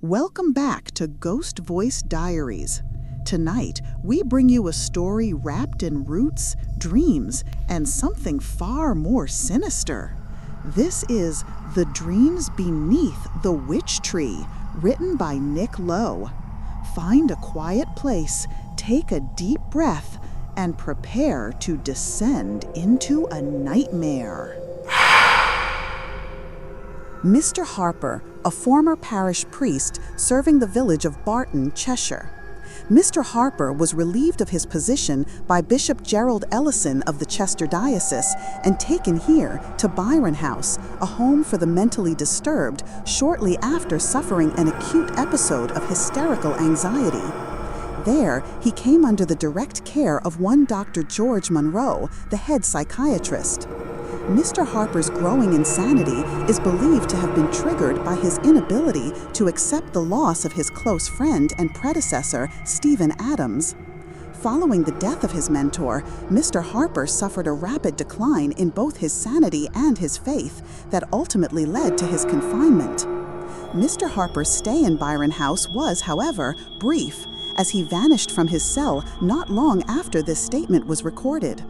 Welcome back to Ghost Voice Diaries. Tonight, we bring you a story wrapped in roots, dreams, and something far more sinister. This is The Dreams Beneath the Witch Tree, written by Lowe. Find a quiet place, take a deep breath, and prepare to descend into a nightmare. Mr. Harper, a former parish priest serving the village of Barton, Cheshire. Mr. Harper was relieved of his position by Bishop Gerald Ellison of the Chester Diocese and taken here to Byron House, a home for the mentally disturbed, shortly after suffering an acute episode of hysterical anxiety. There, he came under the direct care of one Dr. George Monroe, the head psychiatrist. Mr. Harper's growing insanity is believed to have been triggered by his inability to accept the loss of his close friend and predecessor, Stephen Adams. Following the death of his mentor, Mr. Harper suffered a rapid decline in both his sanity and his faith that ultimately led to his confinement. Mr. Harper's stay in Byron House was, however, brief, as he vanished from his cell not long after this statement was recorded.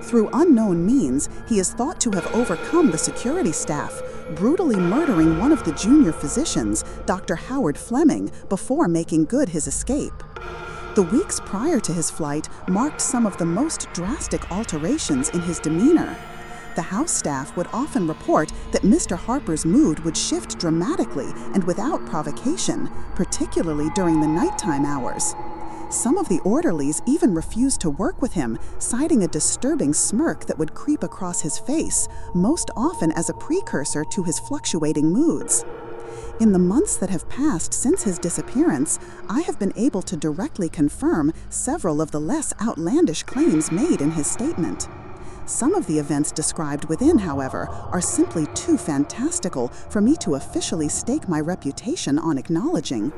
Through unknown means, he is thought to have overcome the security staff, brutally murdering one of the junior physicians, Dr. Howard Fleming, before making good his escape. The weeks prior to his flight marked some of the most drastic alterations in his demeanor. The house staff would often report that Mr. Harper's mood would shift dramatically and without provocation, particularly during the nighttime hours. Some of the orderlies even refused to work with him, citing a disturbing smirk that would creep across his face, most often as a precursor to his fluctuating moods. In the months that have passed since his disappearance, I have been able to directly confirm several of the less outlandish claims made in his statement. Some of the events described within, however, are simply too fantastical for me to officially stake my reputation on acknowledging.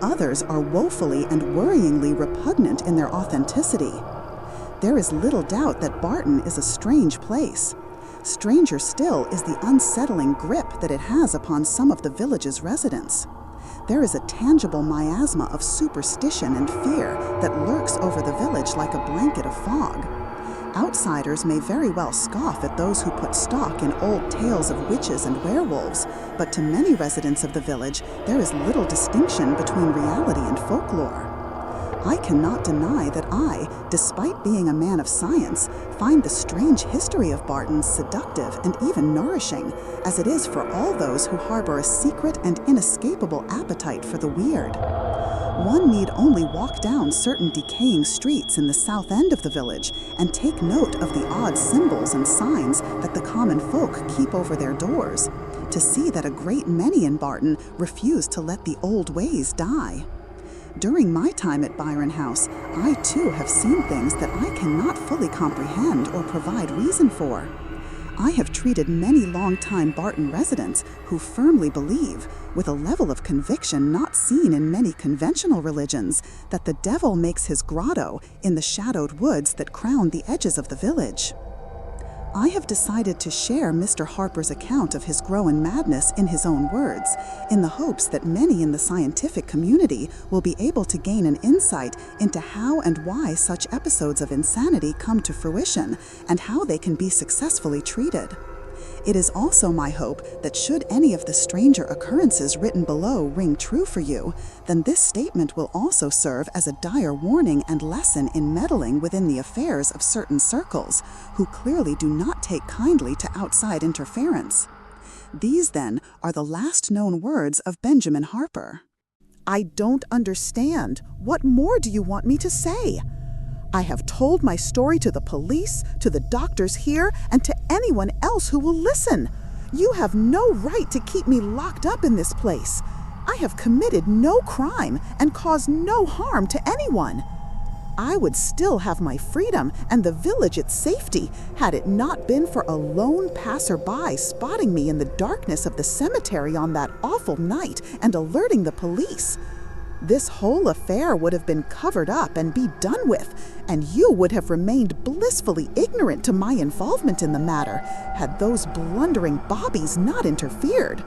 Others are woefully and worryingly repugnant in their authenticity. There is little doubt that Barton is a strange place. Stranger still is the unsettling grip that it has upon some of the village's residents. There is a tangible miasma of superstition and fear that lurks over the village like a blanket of fog. Outsiders may very well scoff at those who put stock in old tales of witches and werewolves, but to many residents of the village, there is little distinction between reality and folklore. I cannot deny that I, despite being a man of science, find the strange history of Barton seductive and even nourishing, as it is for all those who harbor a secret and inescapable appetite for the weird. One need only walk down certain decaying streets in the south end of the village and take note of the odd symbols and signs that the common folk keep over their doors, to see that a great many in Barton refuse to let the old ways die. During my time at Byron House, I too have seen things that I cannot fully comprehend or provide reason for. I have treated many long-time Barton residents who firmly believe, with a level of conviction not seen in many conventional religions, that the devil makes his grotto in the shadowed woods that crown the edges of the village. I have decided to share Mr. Harper's account of his growing madness in his own words, in the hopes that many in the scientific community will be able to gain an insight into how and why such episodes of insanity come to fruition and how they can be successfully treated. It is also my hope that should any of the stranger occurrences written below ring true for you, then this statement will also serve as a dire warning and lesson in meddling within the affairs of certain circles, who clearly do not take kindly to outside interference. These, then, are the last known words of Benjamin Harper. I don't understand. What more do you want me to say? I have told my story to the police, to the doctors here, and to anyone else who will listen. You have no right to keep me locked up in this place. I have committed no crime and caused no harm to anyone. I would still have my freedom and the village its safety had it not been for a lone passerby spotting me in the darkness of the cemetery on that awful night and alerting the police. This whole affair would have been covered up and be done with, and you would have remained blissfully ignorant to my involvement in the matter had those blundering bobbies not interfered.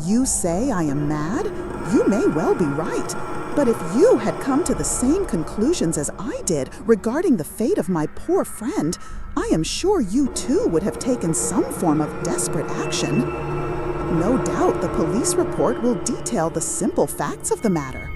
You say I am mad? You may well be right. But if you had come to the same conclusions as I did regarding the fate of my poor friend, I am sure you too would have taken some form of desperate action. No doubt the police report will detail the simple facts of the matter.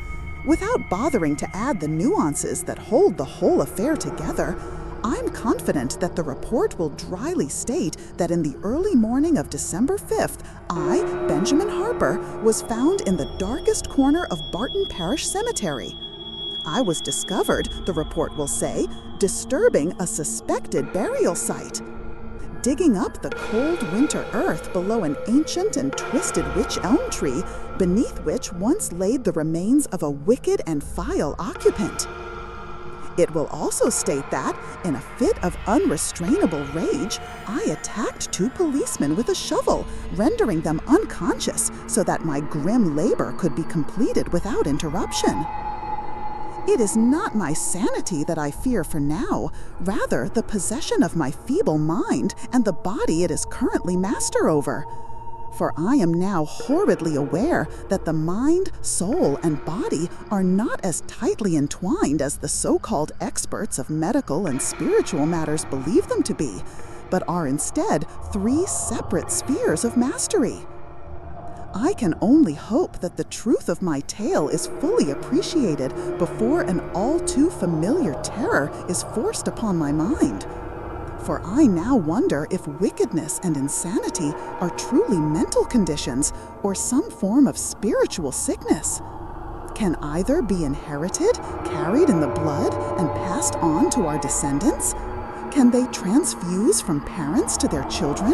Without bothering to add the nuances that hold the whole affair together, I'm confident that the report will dryly state that in the early morning of December 5th, I, Benjamin Harper, was found in the darkest corner of Barton Parish Cemetery. I was discovered, the report will say, disturbing a suspected burial site. Digging up the cold winter earth below an ancient and twisted wych elm tree, beneath which once laid the remains of a wicked and vile occupant. It will also state that, in a fit of unrestrainable rage, I attacked 2 policemen with a shovel, rendering them unconscious so that my grim labor could be completed without interruption. It is not my sanity that I fear for now, rather the possession of my feeble mind and the body it is currently master over. For I am now horridly aware that the mind, soul, and body are not as tightly entwined as the so-called experts of medical and spiritual matters believe them to be, but are instead 3 separate spheres of mastery. I can only hope that the truth of my tale is fully appreciated before an all too familiar terror is forced upon my mind. For I now wonder if wickedness and insanity are truly mental conditions or some form of spiritual sickness. Can either be inherited, carried in the blood, and passed on to our descendants? Can they transfuse from parents to their children?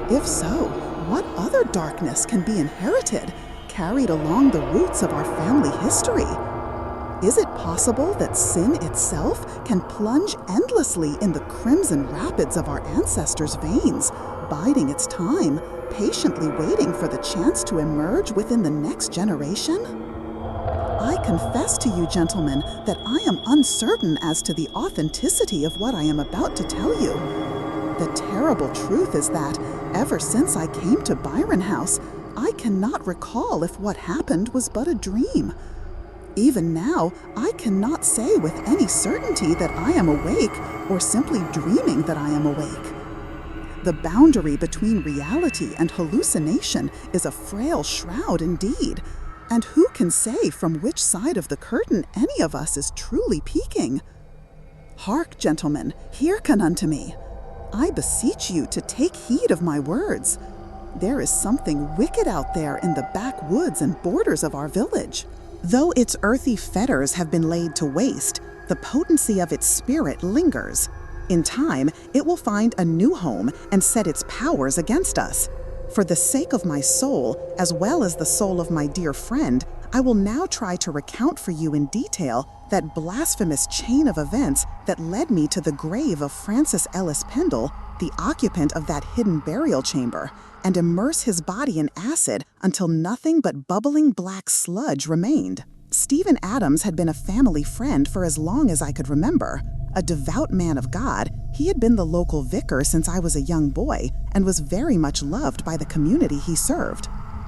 If so, what other darkness can be inherited, carried along the roots of our family history? Is it possible that sin itself can plunge endlessly in the crimson rapids of our ancestors' veins, biding its time, patiently waiting for the chance to emerge within the next generation? I confess to you, gentlemen, that I am uncertain as to the authenticity of what I am about to tell you. The terrible truth is that, ever since I came to Byron House, I cannot recall if what happened was but a dream. Even now, I cannot say with any certainty that I am awake or simply dreaming that I am awake. The boundary between reality and hallucination is a frail shroud indeed, and who can say from which side of the curtain any of us is truly peeking? Hark, gentlemen, hearken unto me. I beseech you to take heed of my words. There is something wicked out there in the backwoods and borders of our village. Though its earthy fetters have been laid to waste, the potency of its spirit lingers. In time, it will find a new home and set its powers against us. For the sake of my soul, as well as the soul of my dear friend, I will now try to recount for you in detail that blasphemous chain of events that led me to the grave of Francis Ellis Pendle, the occupant of that hidden burial chamber, and immerse his body in acid until nothing but bubbling black sludge remained. Stephen Adams had been a family friend for as long as I could remember. A devout man of God, he had been the local vicar since I was a young boy and was very much loved by the community he served.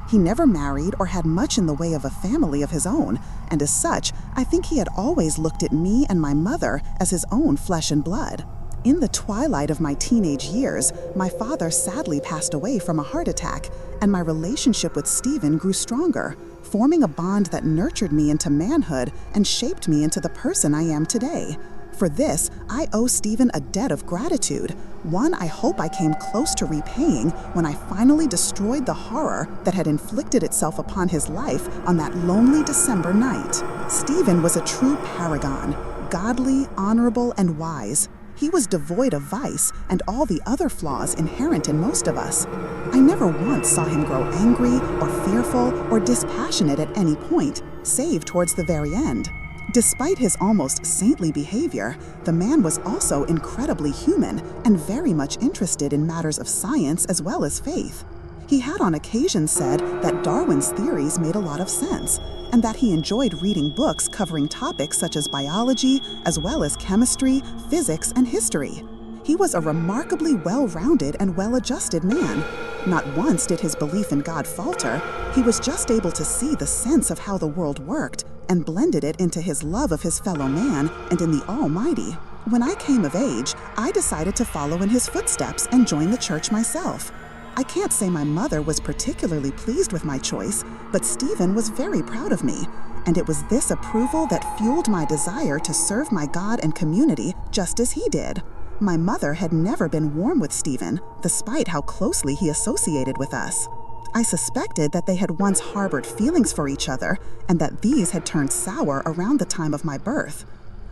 He never married or had much in the way of a family of his own, and as such, I think he had always looked at me and my mother as his own flesh and blood. In the twilight of my teenage years, my father sadly passed away from a heart attack, and my relationship with Stephen grew stronger, forming a bond that nurtured me into manhood and shaped me into the person I am today. For this, I owe Stephen a debt of gratitude, one I hope I came close to repaying when I finally destroyed the horror that had inflicted itself upon his life on that lonely December night. Stephen was a true paragon, godly, honorable, and wise. He was devoid of vice and all the other flaws inherent in most of us. I never once saw him grow angry or fearful or dispassionate at any point, save towards the very end. Despite his almost saintly behavior, the man was also incredibly human and very much interested in matters of science as well as faith. He had on occasion said that Darwin's theories made a lot of sense, and that he enjoyed reading books covering topics such as biology, as well as chemistry, physics, and history. He was a remarkably well-rounded and well-adjusted man. Not once did his belief in God falter. He was just able to see the sense of how the world worked and blended it into his love of his fellow man and in the Almighty. When I came of age, I decided to follow in his footsteps and join the church myself. I can't say my mother was particularly pleased with my choice, but Stephen was very proud of me, and it was this approval that fueled my desire to serve my God and community just as he did. My mother had never been warm with Stephen, despite how closely he associated with us. I suspected that they had once harbored feelings for each other, and that these had turned sour around the time of my birth.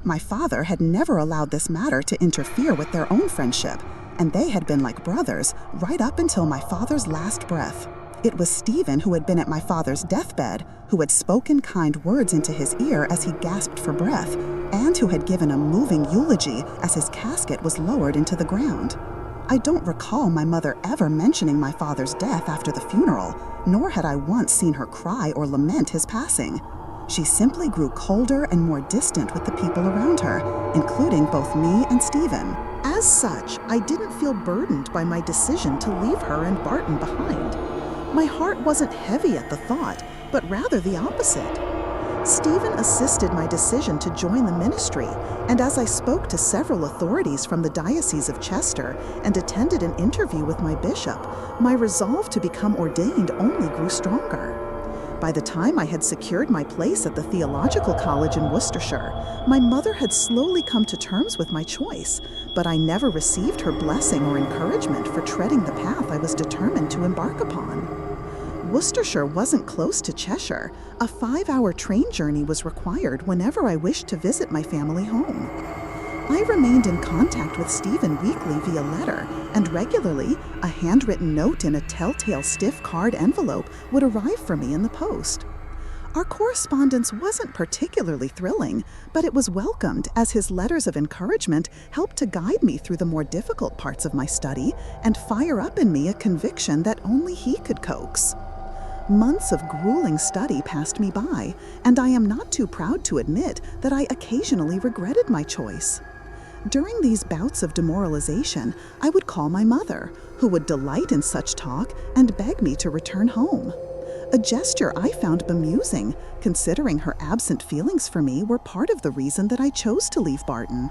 My father had never allowed this matter to interfere with their own friendship, and they had been like brothers right up until my father's last breath. It was Stephen who had been at my father's deathbed, who had spoken kind words into his ear as he gasped for breath, and who had given a moving eulogy as his casket was lowered into the ground. I don't recall my mother ever mentioning my father's death after the funeral, nor had I once seen her cry or lament his passing. She simply grew colder and more distant with the people around her, including both me and Stephen. As such, I didn't feel burdened by my decision to leave her and Barton behind. My heart wasn't heavy at the thought, but rather the opposite. Stephen assisted my decision to join the ministry, and as I spoke to several authorities from the Diocese of Chester and attended an interview with my bishop, my resolve to become ordained only grew stronger. By the time I had secured my place at the Theological College in Worcestershire, my mother had slowly come to terms with my choice, but I never received her blessing or encouragement for treading the path I was determined to embark upon. Worcestershire wasn't close to Cheshire. A 5-hour train journey was required whenever I wished to visit my family home. I remained in contact with Stephen weekly via letter, and regularly, a handwritten note in a telltale stiff card envelope would arrive for me in the post. Our correspondence wasn't particularly thrilling, but it was welcomed as his letters of encouragement helped to guide me through the more difficult parts of my study and fire up in me a conviction that only he could coax. Months of grueling study passed me by, and I am not too proud to admit that I occasionally regretted my choice. During these bouts of demoralization, I would call my mother, who would delight in such talk and beg me to return home. A gesture I found bemusing, considering her absent feelings for me were part of the reason that I chose to leave Barton.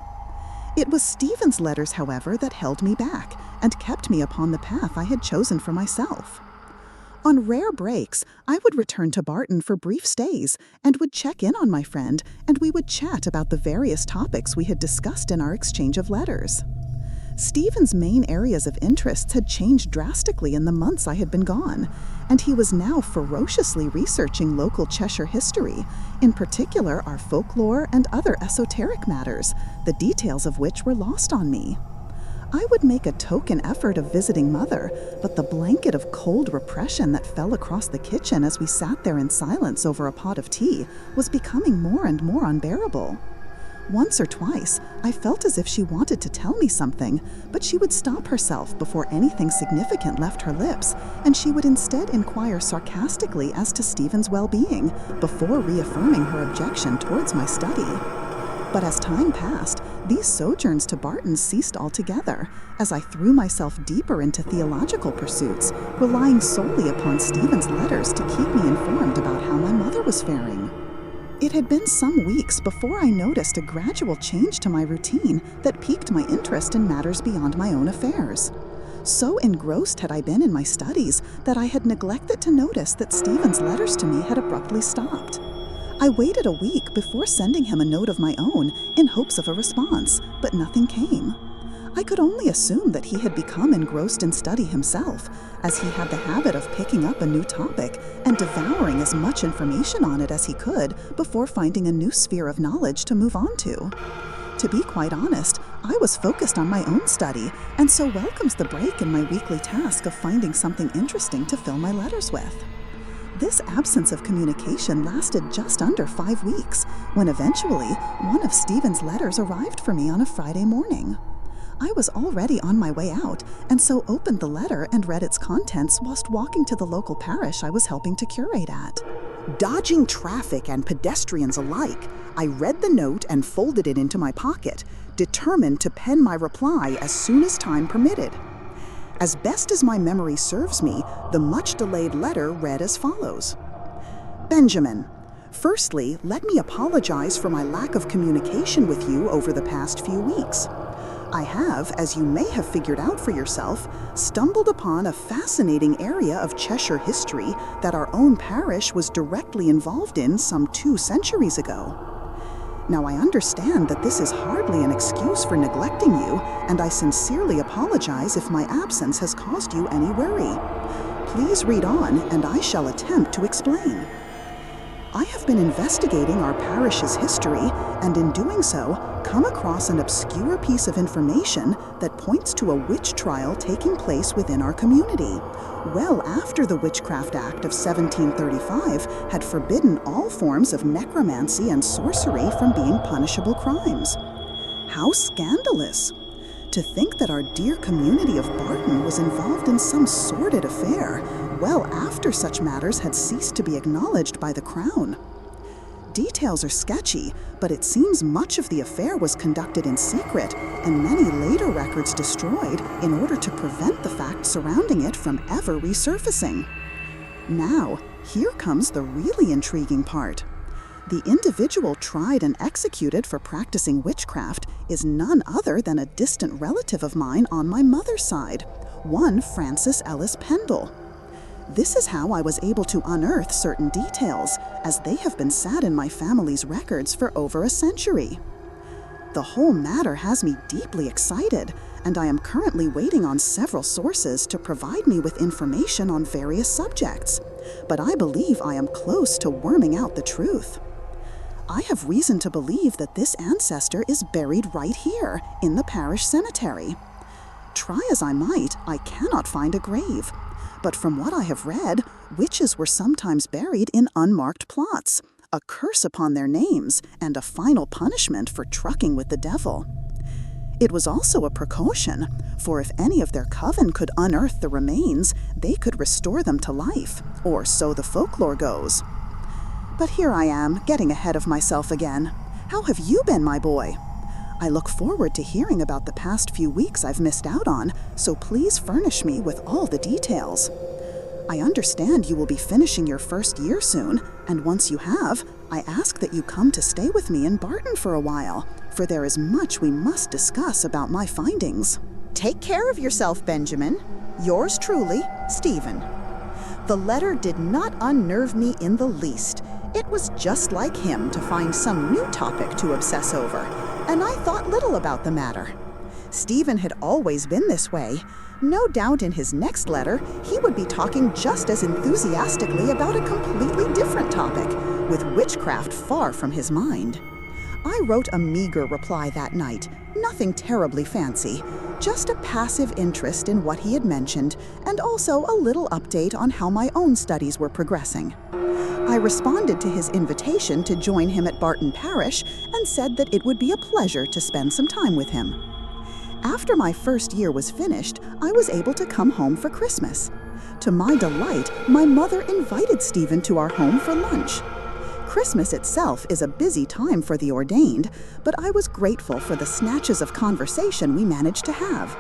It was Stephen's letters, however, that held me back and kept me upon the path I had chosen for myself. On rare breaks, I would return to Barton for brief stays and would check in on my friend, and we would chat about the various topics we had discussed in our exchange of letters. Stephen's main areas of interests had changed drastically in the months I had been gone, and he was now ferociously researching local Cheshire history, in particular our folklore and other esoteric matters, the details of which were lost on me. I would make a token effort of visiting Mother, but the blanket of cold repression that fell across the kitchen as we sat there in silence over a pot of tea was becoming more and more unbearable. Once or twice, I felt as if she wanted to tell me something, but she would stop herself before anything significant left her lips, and she would instead inquire sarcastically as to Stephen's well-being before reaffirming her objection towards my study. But as time passed, these sojourns to Barton ceased altogether, as I threw myself deeper into theological pursuits, relying solely upon Stephen's letters to keep me informed about how my mother was faring. It had been some weeks before I noticed a gradual change to my routine that piqued my interest in matters beyond my own affairs. So engrossed had I been in my studies that I had neglected to notice that Stephen's letters to me had abruptly stopped. I waited a week before sending him a note of my own in hopes of a response, but nothing came. I could only assume that he had become engrossed in study himself, as he had the habit of picking up a new topic and devouring as much information on it as he could before finding a new sphere of knowledge to move on to. To be quite honest, I was focused on my own study, and so welcomed the break in my weekly task of finding something interesting to fill my letters with. This absence of communication lasted just under 5 weeks, when eventually one of Stephen's letters arrived for me on a Friday morning. I was already on my way out, and so opened the letter and read its contents whilst walking to the local parish I was helping to curate at. Dodging traffic and pedestrians alike, I read the note and folded it into my pocket, determined to pen my reply as soon as time permitted. As best as my memory serves me, the much-delayed letter read as follows. Benjamin, firstly, let me apologize for my lack of communication with you over the past few weeks. I have, as you may have figured out for yourself, stumbled upon a fascinating area of Cheshire history that our own parish was directly involved in some 2 centuries ago. Now, I understand that this is hardly an excuse for neglecting you, and I sincerely apologize if my absence has caused you any worry. Please read on, and I shall attempt to explain. I have been investigating our parish's history, and in doing so, come across an obscure piece of information that points to a witch trial taking place within our community, well after the Witchcraft Act of 1735 had forbidden all forms of necromancy and sorcery from being punishable crimes. How scandalous! To think that our dear community of Barton was involved in some sordid affair, well after such matters had ceased to be acknowledged by the Crown. Details are sketchy, but it seems much of the affair was conducted in secret, and many later records destroyed in order to prevent the facts surrounding it from ever resurfacing. Now, here comes the really intriguing part. The individual tried and executed for practicing witchcraft is none other than a distant relative of mine on my mother's side, one Francis Ellis Pendle. This is how I was able to unearth certain details, as they have been sat in my family's records for over a century. The whole matter has me deeply excited, and I am currently waiting on several sources to provide me with information on various subjects, but I believe I am close to worming out the truth. I have reason to believe that this ancestor is buried right here, in the parish cemetery. Try as I might, I cannot find a grave. But from what I have read, witches were sometimes buried in unmarked plots, a curse upon their names, and a final punishment for trucking with the devil. It was also a precaution, for if any of their coven could unearth the remains, they could restore them to life, or so the folklore goes. But here I am, getting ahead of myself again. How have you been, my boy? I look forward to hearing about the past few weeks I've missed out on, so please furnish me with all the details. I understand you will be finishing your first year soon, and once you have, I ask that you come to stay with me in Barton for a while, for there is much we must discuss about my findings. Take care of yourself, Benjamin. Yours truly, Stephen. The letter did not unnerve me in the least. It was just like him to find some new topic to obsess over, and I thought little about the matter. Stephen had always been this way. No doubt in his next letter, he would be talking just as enthusiastically about a completely different topic, with witchcraft far from his mind. I wrote a meager reply that night, nothing terribly fancy, just a passive interest in what he had mentioned, and also a little update on how my own studies were progressing. I responded to his invitation to join him at Barton Parish and said that it would be a pleasure to spend some time with him. After my first year was finished, I was able to come home for Christmas. To my delight, my mother invited Stephen to our home for lunch. Christmas itself is a busy time for the ordained, but I was grateful for the snatches of conversation we managed to have.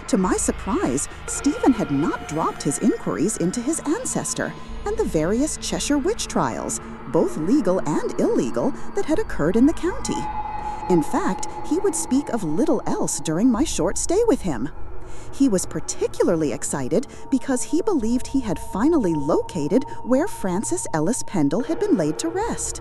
To my surprise, Stephen had not dropped his inquiries into his ancestor and the various Cheshire witch trials, both legal and illegal, that had occurred in the county. In fact, he would speak of little else during my short stay with him. He was particularly excited because he believed he had finally located where Francis Ellis Pendle had been laid to rest.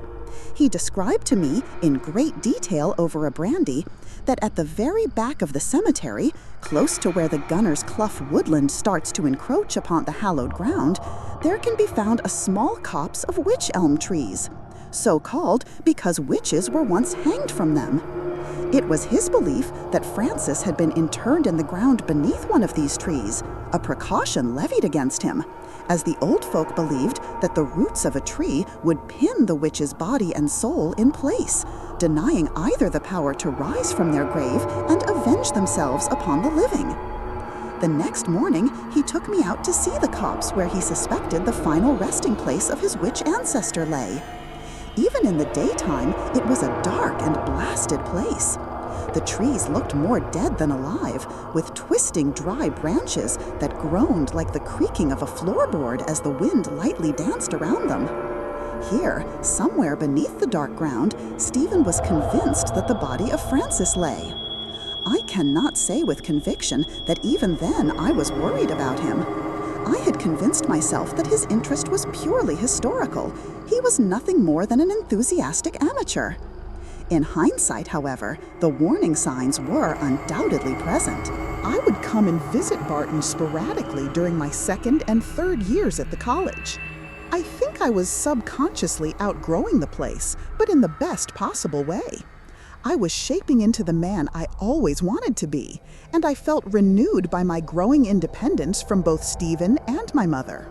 He described to me, in great detail over a brandy, that at the very back of the cemetery, close to where the Gunner's Clough woodland starts to encroach upon the hallowed ground, there can be found a small copse of wych elm trees, so called because witches were once hanged from them. It was his belief that Francis had been interned in the ground beneath one of these trees, a precaution levied against him, as the old folk believed that the roots of a tree would pin the witch's body and soul in place, denying either the power to rise from their grave and avenge themselves upon the living. The next morning, he took me out to see the copse where he suspected the final resting place of his witch ancestor lay. Even in the daytime, it was a dark and blasted place. The trees looked more dead than alive, with twisting dry branches that groaned like the creaking of a floorboard as the wind lightly danced around them. Here, somewhere beneath the dark ground, Stephen was convinced that the body of Francis lay. I cannot say with conviction that even then I was worried about him. I had convinced myself that his interest was purely historical. He was nothing more than an enthusiastic amateur. In hindsight, however, the warning signs were undoubtedly present. I would come and visit Barton sporadically during my second and third years at the college. I think I was subconsciously outgrowing the place, but in the best possible way. I was shaping into the man I always wanted to be, and I felt renewed by my growing independence from both Stephen and my mother.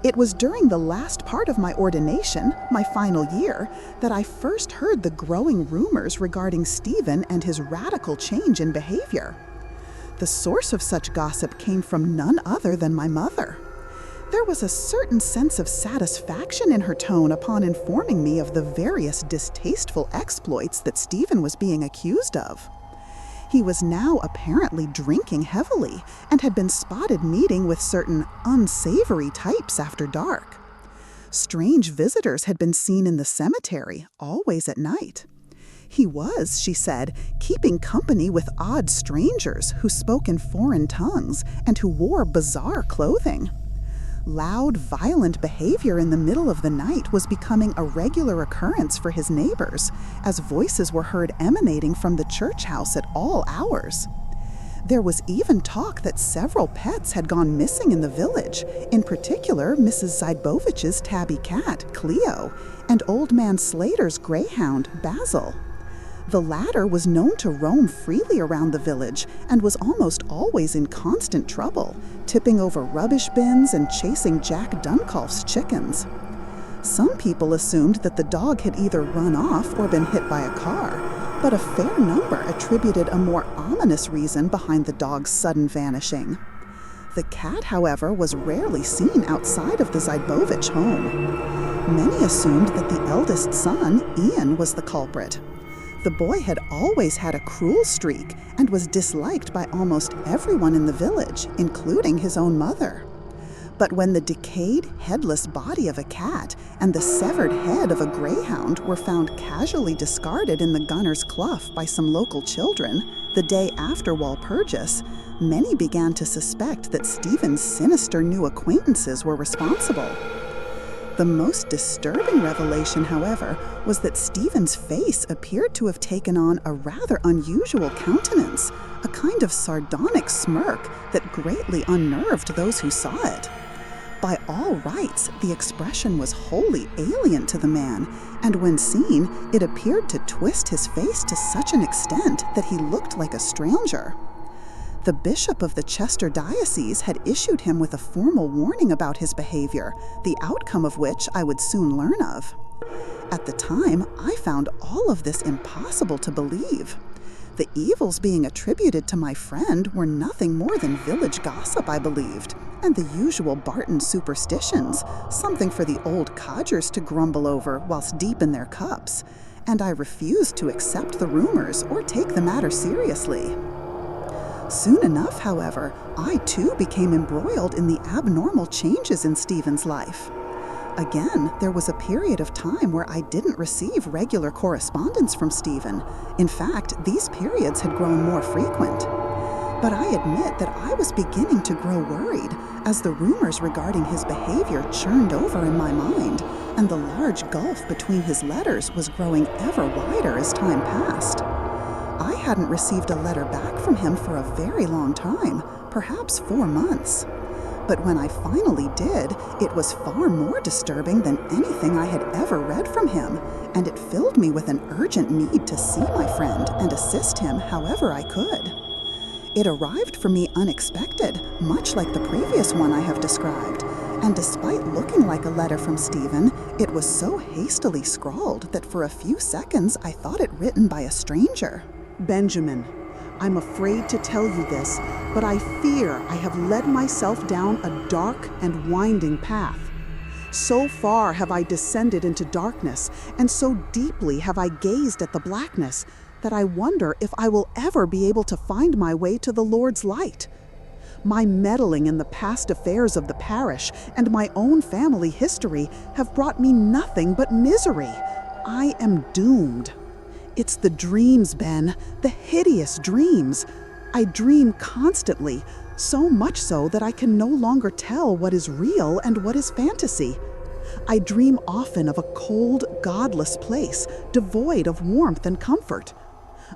It was during the last part of my ordination, my final year, that I first heard the growing rumors regarding Stephen and his radical change in behavior. The source of such gossip came from none other than my mother. There was a certain sense of satisfaction in her tone upon informing me of the various distasteful exploits that Stephen was being accused of. He was now apparently drinking heavily and had been spotted meeting with certain unsavory types after dark. Strange visitors had been seen in the cemetery, always at night. He was, she said, keeping company with odd strangers who spoke in foreign tongues and who wore bizarre clothing. Loud, violent behavior in the middle of the night was becoming a regular occurrence for his neighbors, as voices were heard emanating from the church house at all hours. There was even talk that several pets had gone missing in the village, in particular Mrs. Zaibovich's tabby cat, Cleo, and Old Man Slater's greyhound, Basil. The latter was known to roam freely around the village and was almost always in constant trouble, tipping over rubbish bins and chasing Jack Duncolf's chickens. Some people assumed that the dog had either run off or been hit by a car, but a fair number attributed a more ominous reason behind the dog's sudden vanishing. The cat, however, was rarely seen outside of the Zaibovich home. Many assumed that the eldest son, Ian, was the culprit. The boy had always had a cruel streak and was disliked by almost everyone in the village, including his own mother. But when the decayed, headless body of a cat and the severed head of a greyhound were found casually discarded in the Gunner's Clough by some local children, the day after Walpurgis, many began to suspect that Stephen's sinister new acquaintances were responsible. The most disturbing revelation, however, was that Stephen's face appeared to have taken on a rather unusual countenance, a kind of sardonic smirk that greatly unnerved those who saw it. By all rights, the expression was wholly alien to the man, and when seen, it appeared to twist his face to such an extent that he looked like a stranger. The bishop of the Chester diocese had issued him with a formal warning about his behavior, the outcome of which I would soon learn of. At the time, I found all of this impossible to believe. The evils being attributed to my friend were nothing more than village gossip, I believed, and the usual Barton superstitions, something for the old codgers to grumble over whilst deep in their cups, and I refused to accept the rumors or take the matter seriously. Soon enough, however, I too became embroiled in the abnormal changes in Stephen's life. Again, there was a period of time where I didn't receive regular correspondence from Stephen. In fact, these periods had grown more frequent. But I admit that I was beginning to grow worried as the rumors regarding his behavior churned over in my mind, and the large gulf between his letters was growing ever wider as time passed. I hadn't received a letter back from him for a very long time, perhaps 4 months. But when I finally did, it was far more disturbing than anything I had ever read from him, and it filled me with an urgent need to see my friend and assist him however I could. It arrived for me unexpected, much like the previous one I have described, and despite looking like a letter from Stephen, it was so hastily scrawled that for a few seconds I thought it written by a stranger. Benjamin, I'm afraid to tell you this, but I fear I have led myself down a dark and winding path. So far have I descended into darkness, and so deeply have I gazed at the blackness, that I wonder if I will ever be able to find my way to the Lord's light. My meddling in the past affairs of the parish and my own family history have brought me nothing but misery. I am doomed. It's the dreams, Ben, the hideous dreams. I dream constantly, so much so that I can no longer tell what is real and what is fantasy. I dream often of a cold, godless place, devoid of warmth and comfort.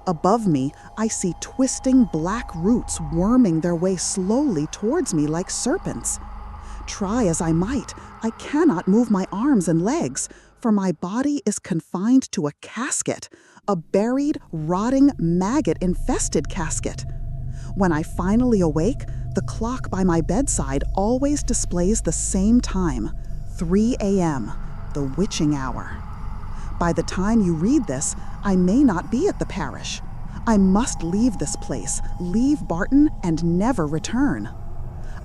Above me, I see twisting black roots worming their way slowly towards me like serpents. Try as I might, I cannot move my arms and legs, for my body is confined to a casket, a buried, rotting, maggot-infested casket. When I finally awake, the clock by my bedside always displays the same time, 3 a.m., the witching hour. By the time you read this, I may not be at the parish. I must leave this place, leave Barton, and never return.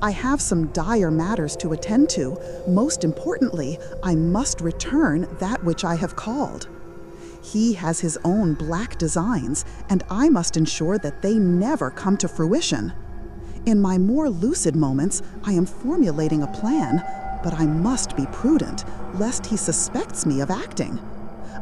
I have some dire matters to attend to. Most importantly, I must return that which I have called. He has his own black designs, and I must ensure that they never come to fruition. In my more lucid moments, I am formulating a plan, but I must be prudent, lest he suspects me of acting.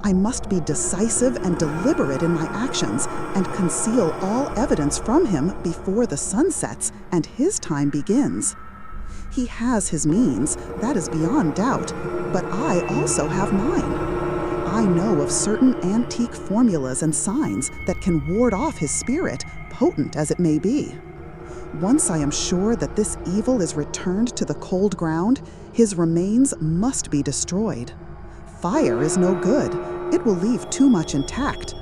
I must be decisive and deliberate in my actions and conceal all evidence from him before the sun sets and his time begins. He has his means, that is beyond doubt, but I also have mine. I know of certain antique formulas and signs that can ward off his spirit, potent as it may be. Once I am sure that this evil is returned to the cold ground, his remains must be destroyed. Fire is no good. It will leave too much intact.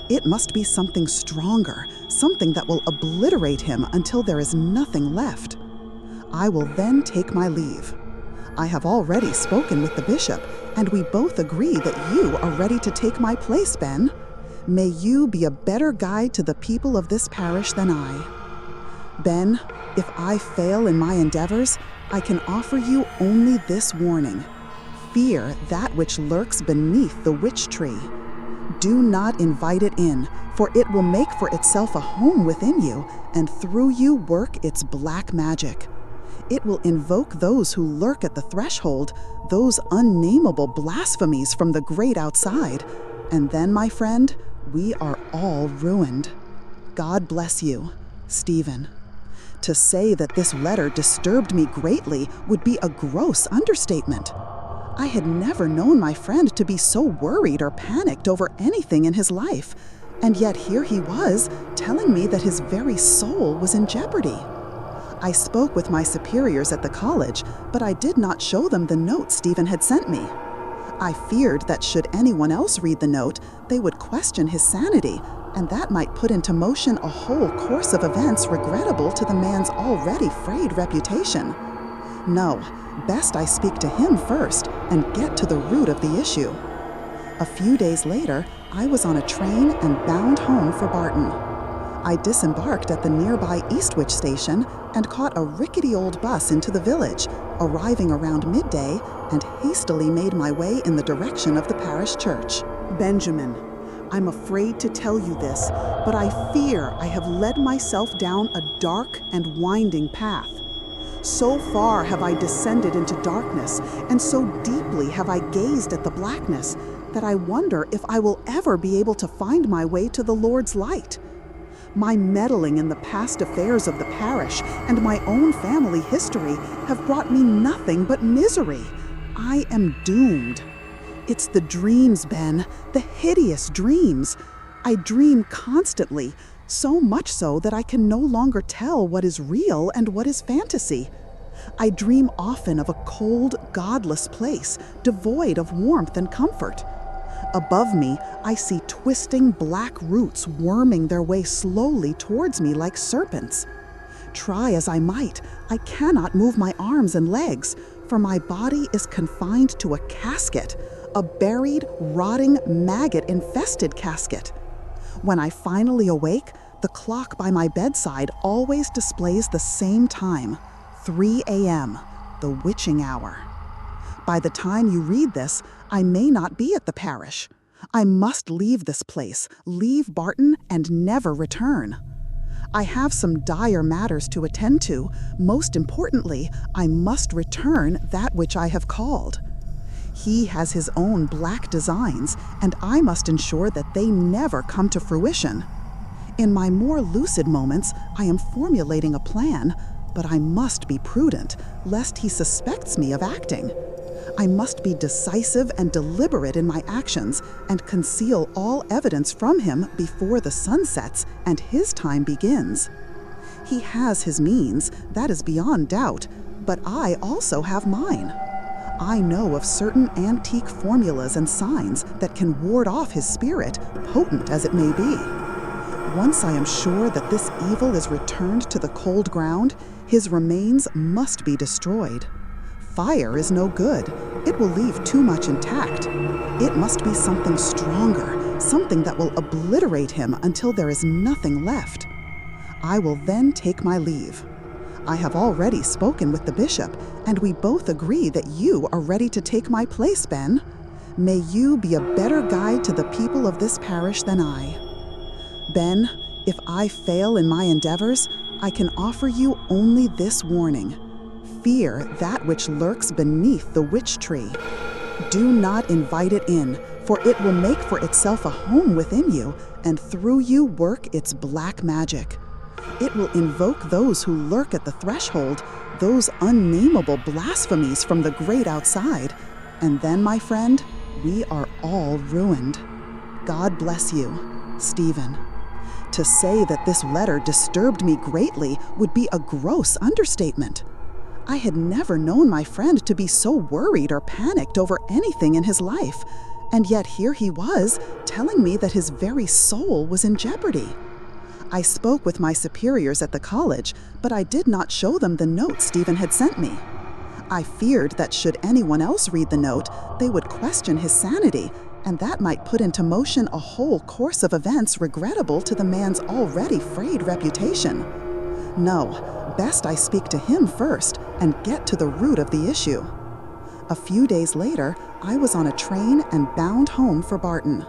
It must be something stronger, something that will obliterate him until there is nothing left. I will then take my leave. I have already spoken with the bishop, and we both agree that you are ready to take my place, Ben. May you be a better guide to the people of this parish than I. Ben, if I fail in my endeavors, I can offer you only this warning. Fear that which lurks beneath the witch tree. Do not invite it in, for it will make for itself a home within you, and through you work its black magic. It will invoke those who lurk at the threshold, those unnameable blasphemies from the great outside. And then, my friend, we are all ruined. God bless you, Stephen. To say that this letter disturbed me greatly would be a gross understatement. I had never known my friend to be so worried or panicked over anything in his life, and yet here he was, telling me that his very soul was in jeopardy. I spoke with my superiors at the college, but I did not show them the note Stephen had sent me. I feared that should anyone else read the note, they would question his sanity, and that might put into motion a whole course of events regrettable to the man's already frayed reputation. No, best I speak to him first and get to the root of the issue. A few days later, I was on a train and bound home for Barton. I disembarked at the nearby Eastwich station and caught a rickety old bus into the village, arriving around midday, and hastily made my way in the direction of the parish church. Benjamin, I'm afraid to tell you this, but I fear I have led myself down a dark and winding path. So far have I descended into darkness, and so deeply have I gazed at the blackness, that I wonder if I will ever be able to find my way to the Lord's light. My meddling in the past affairs of the parish and my own family history have brought me nothing but misery. I am doomed. It's the dreams, Ben, the hideous dreams. I dream constantly, so much so that I can no longer tell what is real and what is fantasy. I dream often of a cold, godless place, devoid of warmth and comfort. Above me, I see twisting black roots worming their way slowly towards me like serpents. Try as I might, I cannot move my arms and legs, for my body is confined to a casket, a buried, rotting, maggot-infested casket. When I finally awake, the clock by my bedside always displays the same time, 3 a.m., the witching hour. By the time you read this, I may not be at the parish. I must leave this place, leave Barton, and never return. I have some dire matters to attend to. Most importantly, I must return that which I have called. He has his own black designs, and I must ensure that they never come to fruition. In my more lucid moments, I am formulating a plan, but I must be prudent, lest he suspects me of acting. I must be decisive and deliberate in my actions and conceal all evidence from him before the sun sets and his time begins. He has his means, that is beyond doubt, but I also have mine. I know of certain antique formulas and signs that can ward off his spirit, potent as it may be. Once I am sure that this evil is returned to the cold ground, his remains must be destroyed. Fire is no good. It will leave too much intact. It must be something stronger, something that will obliterate him until there is nothing left. I will then take my leave. I have already spoken with the bishop, and we both agree that you are ready to take my place, Ben. May you be a better guide to the people of this parish than I. Ben, if I fail in my endeavors, I can offer you only this warning. Fear that which lurks beneath the witch tree. Do not invite it in, for it will make for itself a home within you, and through you work its black magic. It will invoke those who lurk at the threshold, those unnameable blasphemies from the great outside. And then, my friend, we are all ruined. God bless you, Stephen. To say that this letter disturbed me greatly would be a gross understatement. I had never known my friend to be so worried or panicked over anything in his life, and yet here he was, telling me that his very soul was in jeopardy. I spoke with my superiors at the college, but I did not show them the note Stephen had sent me. I feared that should anyone else read the note, they would question his sanity, and that might put into motion a whole course of events regrettable to the man's already frayed reputation. No, best I speak to him first and get to the root of the issue. A few days later, I was on a train and bound home for Barton.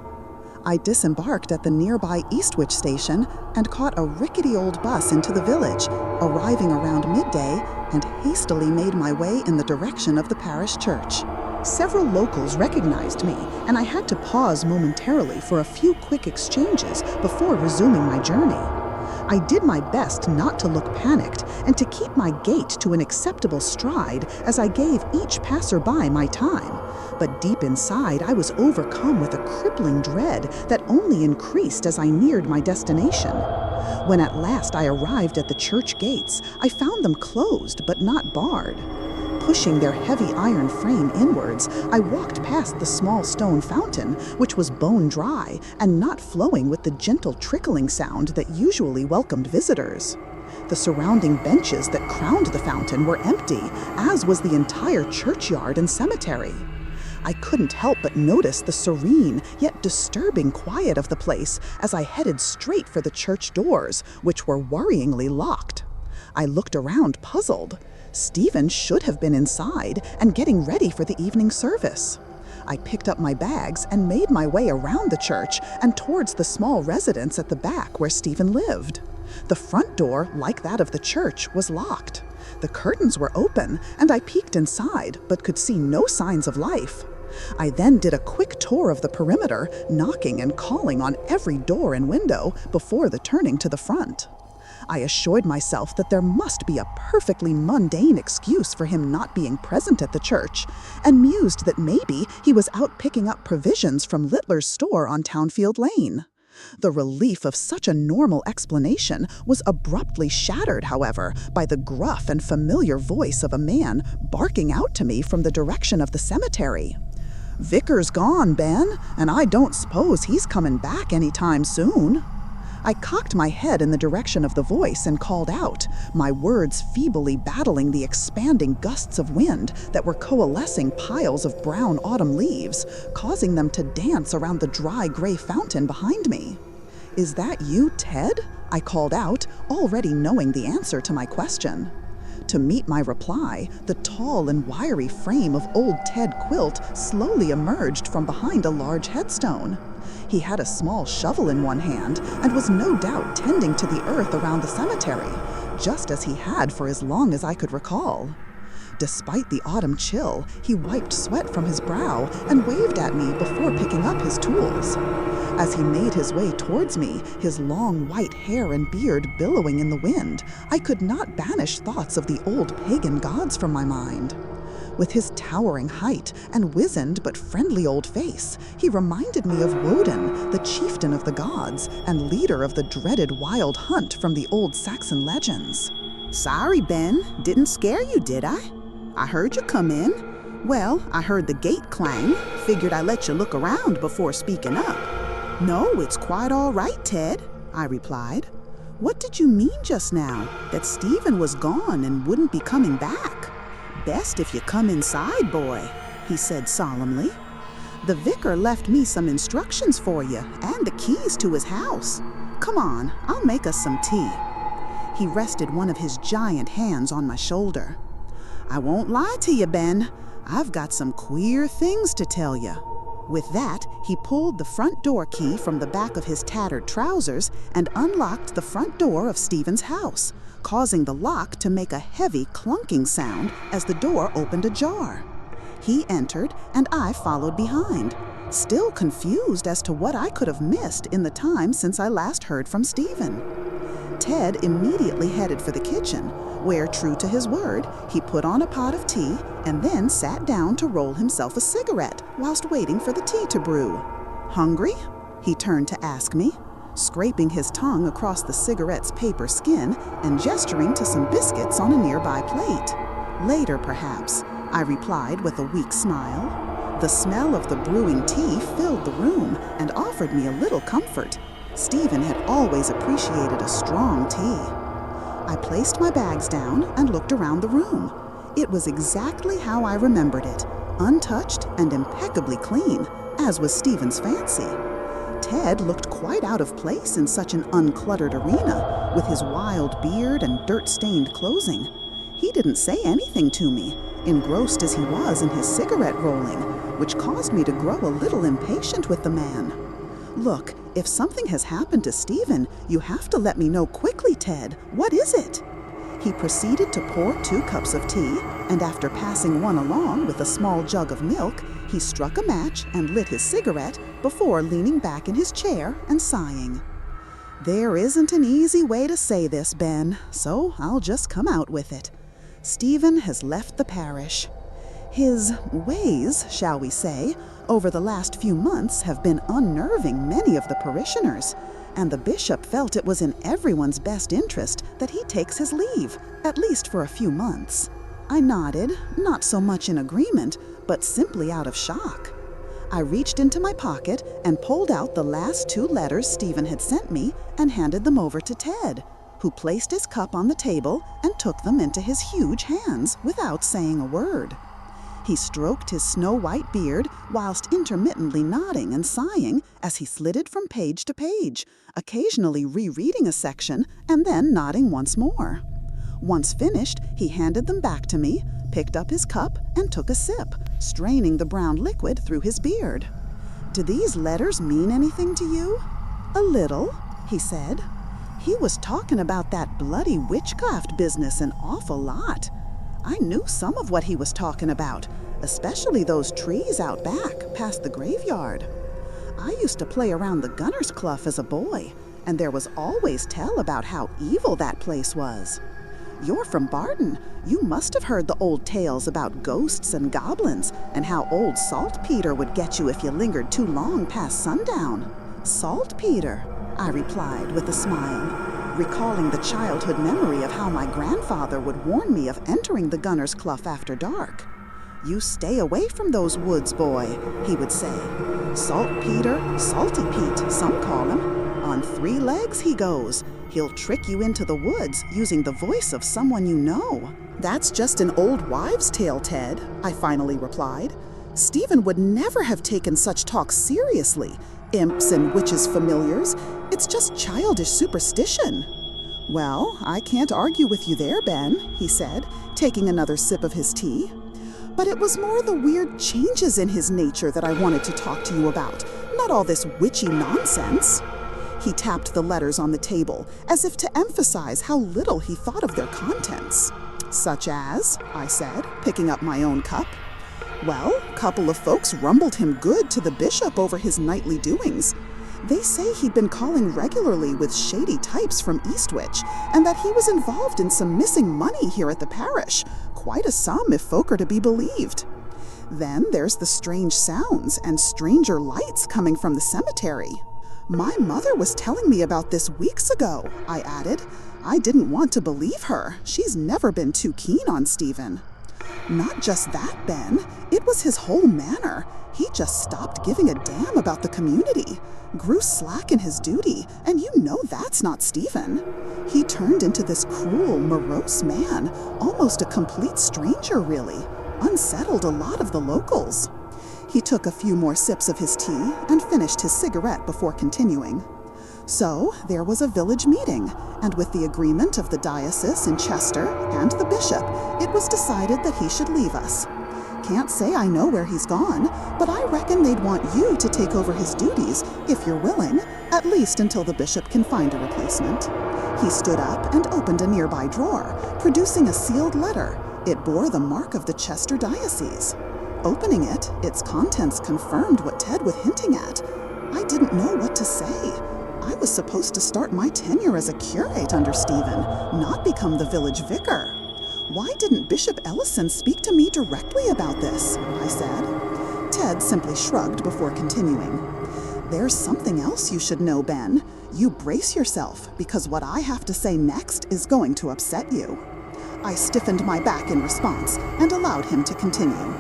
I disembarked at the nearby Eastwich station and caught a rickety old bus into the village, arriving around midday, and hastily made my way in the direction of the parish church. Several locals recognized me, and I had to pause momentarily for a few quick exchanges before resuming my journey. I did my best not to look panicked and to keep my gait to an acceptable stride as I gave each passerby my time. But deep inside, I was overcome with a crippling dread that only increased as I neared my destination. When at last I arrived at the church gates, I found them closed but not barred. Pushing their heavy iron frame inwards, I walked past the small stone fountain, which was bone dry and not flowing with the gentle trickling sound that usually welcomed visitors. The surrounding benches that crowned the fountain were empty, as was the entire churchyard and cemetery. I couldn't help but notice the serene yet disturbing quiet of the place as I headed straight for the church doors, which were worryingly locked. I looked around, puzzled. Stephen should have been inside and getting ready for the evening service. I picked up my bags and made my way around the church and towards the small residence at the back where Stephen lived. The front door, like that of the church, was locked. The curtains were open, and I peeked inside, but could see no signs of life. I then did a quick tour of the perimeter, knocking and calling on every door and window before turning to the front. I assured myself that there must be a perfectly mundane excuse for him not being present at the church, and mused that maybe he was out picking up provisions from Littler's store on Townfield Lane. The relief of such a normal explanation was abruptly shattered, however, by the gruff and familiar voice of a man barking out to me from the direction of the cemetery. "Vicar's gone, Ben, and I don't suppose he's coming back anytime soon." I cocked my head in the direction of the voice and called out, my words feebly battling the expanding gusts of wind that were coalescing piles of brown autumn leaves, causing them to dance around the dry gray fountain behind me. "Is that you, Ted?" I called out, already knowing the answer to my question. To meet my reply, the tall and wiry frame of old Ted Quilt slowly emerged from behind a large headstone. He had a small shovel in one hand and was no doubt tending to the earth around the cemetery, just as he had for as long as I could recall. Despite the autumn chill, he wiped sweat from his brow and waved at me before picking up his tools. As he made his way towards me, his long white hair and beard billowing in the wind, I could not banish thoughts of the old pagan gods from my mind. With his towering height and wizened but friendly old face, he reminded me of Woden, the chieftain of the gods and leader of the dreaded wild hunt from the old Saxon legends. Sorry, Ben. Didn't scare you, did I? I heard you come in. Well, I heard the gate clang. Figured I'd let you look around before speaking up. No, it's quite all right, Ted, I replied. What did you mean just now? That Stephen was gone and wouldn't be coming back? Best if you come inside, boy, he said solemnly. The vicar left me some instructions for you and the keys to his house. Come on, I'll make us some tea. He rested one of his giant hands on my shoulder. I won't lie to you, Ben. I've got some queer things to tell you. With that, he pulled the front door key from the back of his tattered trousers and unlocked the front door of Stephen's house, causing the lock to make a heavy clunking sound as the door opened ajar. He entered, and I followed behind, still confused as to what I could have missed in the time since I last heard from Stephen. Ted immediately headed for the kitchen, where, true to his word, he put on a pot of tea and then sat down to roll himself a cigarette whilst waiting for the tea to brew. Hungry? He turned to ask me, scraping his tongue across the cigarette's paper skin and gesturing to some biscuits on a nearby plate. Later, perhaps, I replied with a weak smile. The smell of the brewing tea filled the room and offered me a little comfort. Stephen had always appreciated a strong tea. I placed my bags down and looked around the room. It was exactly how I remembered it, untouched and impeccably clean, as was Stephen's fancy. Ted looked quite out of place in such an uncluttered arena, with his wild beard and dirt-stained clothing. He didn't say anything to me, engrossed as he was in his cigarette rolling, which caused me to grow a little impatient with the man. Look, if something has happened to Stephen, you have to let me know quickly, Ted. What is it? He proceeded to pour 2 cups of tea, and after passing one along with a small jug of milk, he struck a match and lit his cigarette before leaning back in his chair and sighing. There isn't an easy way to say this, Ben, so I'll just come out with it. Stephen has left the parish. His ways, shall we say, over the last few months have been unnerving many of the parishioners, and the bishop felt it was in everyone's best interest that he takes his leave, at least for a few months. I nodded, not so much in agreement, but simply out of shock. I reached into my pocket and pulled out the last 2 letters Stephen had sent me and handed them over to Ted, who placed his cup on the table and took them into his huge hands without saying a word. He stroked his snow-white beard whilst intermittently nodding and sighing as he slid from page to page, occasionally rereading a section and then nodding once more. Once finished, he handed them back to me, picked up his cup, and took a sip, straining the brown liquid through his beard. "Do these letters mean anything to you?" "A little," he said. "He was talking about that bloody witchcraft business an awful lot. I knew some of what he was talking about, especially those trees out back, past the graveyard. I used to play around the Gunner's Clough as a boy, and there was always tell about how evil that place was. You're from Barton. You must have heard the old tales about ghosts and goblins, and how old Saltpeter would get you if you lingered too long past sundown." "Saltpeter," I replied with a smile, recalling the childhood memory of how my grandfather would warn me of entering the Gunner's Clough after dark. "You stay away from those woods, boy," he would say. "Saltpeter, Salty Pete, some call him. On 3 legs he goes. He'll trick you into the woods using the voice of someone you know." "That's just an old wives' tale, Ted," I finally replied. "Stephen would never have taken such talk seriously. Imps and witches' familiars. It's just childish superstition." Well, I can't argue with you there, Ben, he said, taking another sip of his tea. But it was more the weird changes in his nature that I wanted to talk to you about, not all this witchy nonsense. He tapped the letters on the table, as if to emphasize how little he thought of their contents. Such as, I said, picking up my own cup. Well, a couple of folks rumbled him good to the bishop over his nightly doings. They say he'd been calling regularly with shady types from Eastwich, and that he was involved in some missing money here at the parish. Quite a sum if folk are to be believed. Then there's the strange sounds and stranger lights coming from the cemetery. My mother was telling me about this weeks ago, I added. I didn't want to believe her. She's never been too keen on Stephen. Not just that, Ben. It was his whole manner. He just stopped giving a damn about the community, grew slack in his duty, and you know that's not Stephen. He turned into this cruel, morose man, almost a complete stranger, really. Unsettled a lot of the locals. He took a few more sips of his tea and finished his cigarette before continuing. So, there was a village meeting, and with the agreement of the diocese in Chester and the bishop, it was decided that he should leave us. Can't say I know where he's gone, but I reckon they'd want you to take over his duties, if you're willing, at least until the bishop can find a replacement. He stood up and opened a nearby drawer, producing a sealed letter. It bore the mark of the Chester diocese. Opening it, its contents confirmed what Ted was hinting at. I didn't know what to say. I was supposed to start my tenure as a curate under Stephen, not become the village vicar. Why didn't Bishop Ellison speak to me directly about this? I said. Ted simply shrugged before continuing. There's something else you should know, Ben. You brace yourself, because what I have to say next is going to upset you. I stiffened my back in response and allowed him to continue.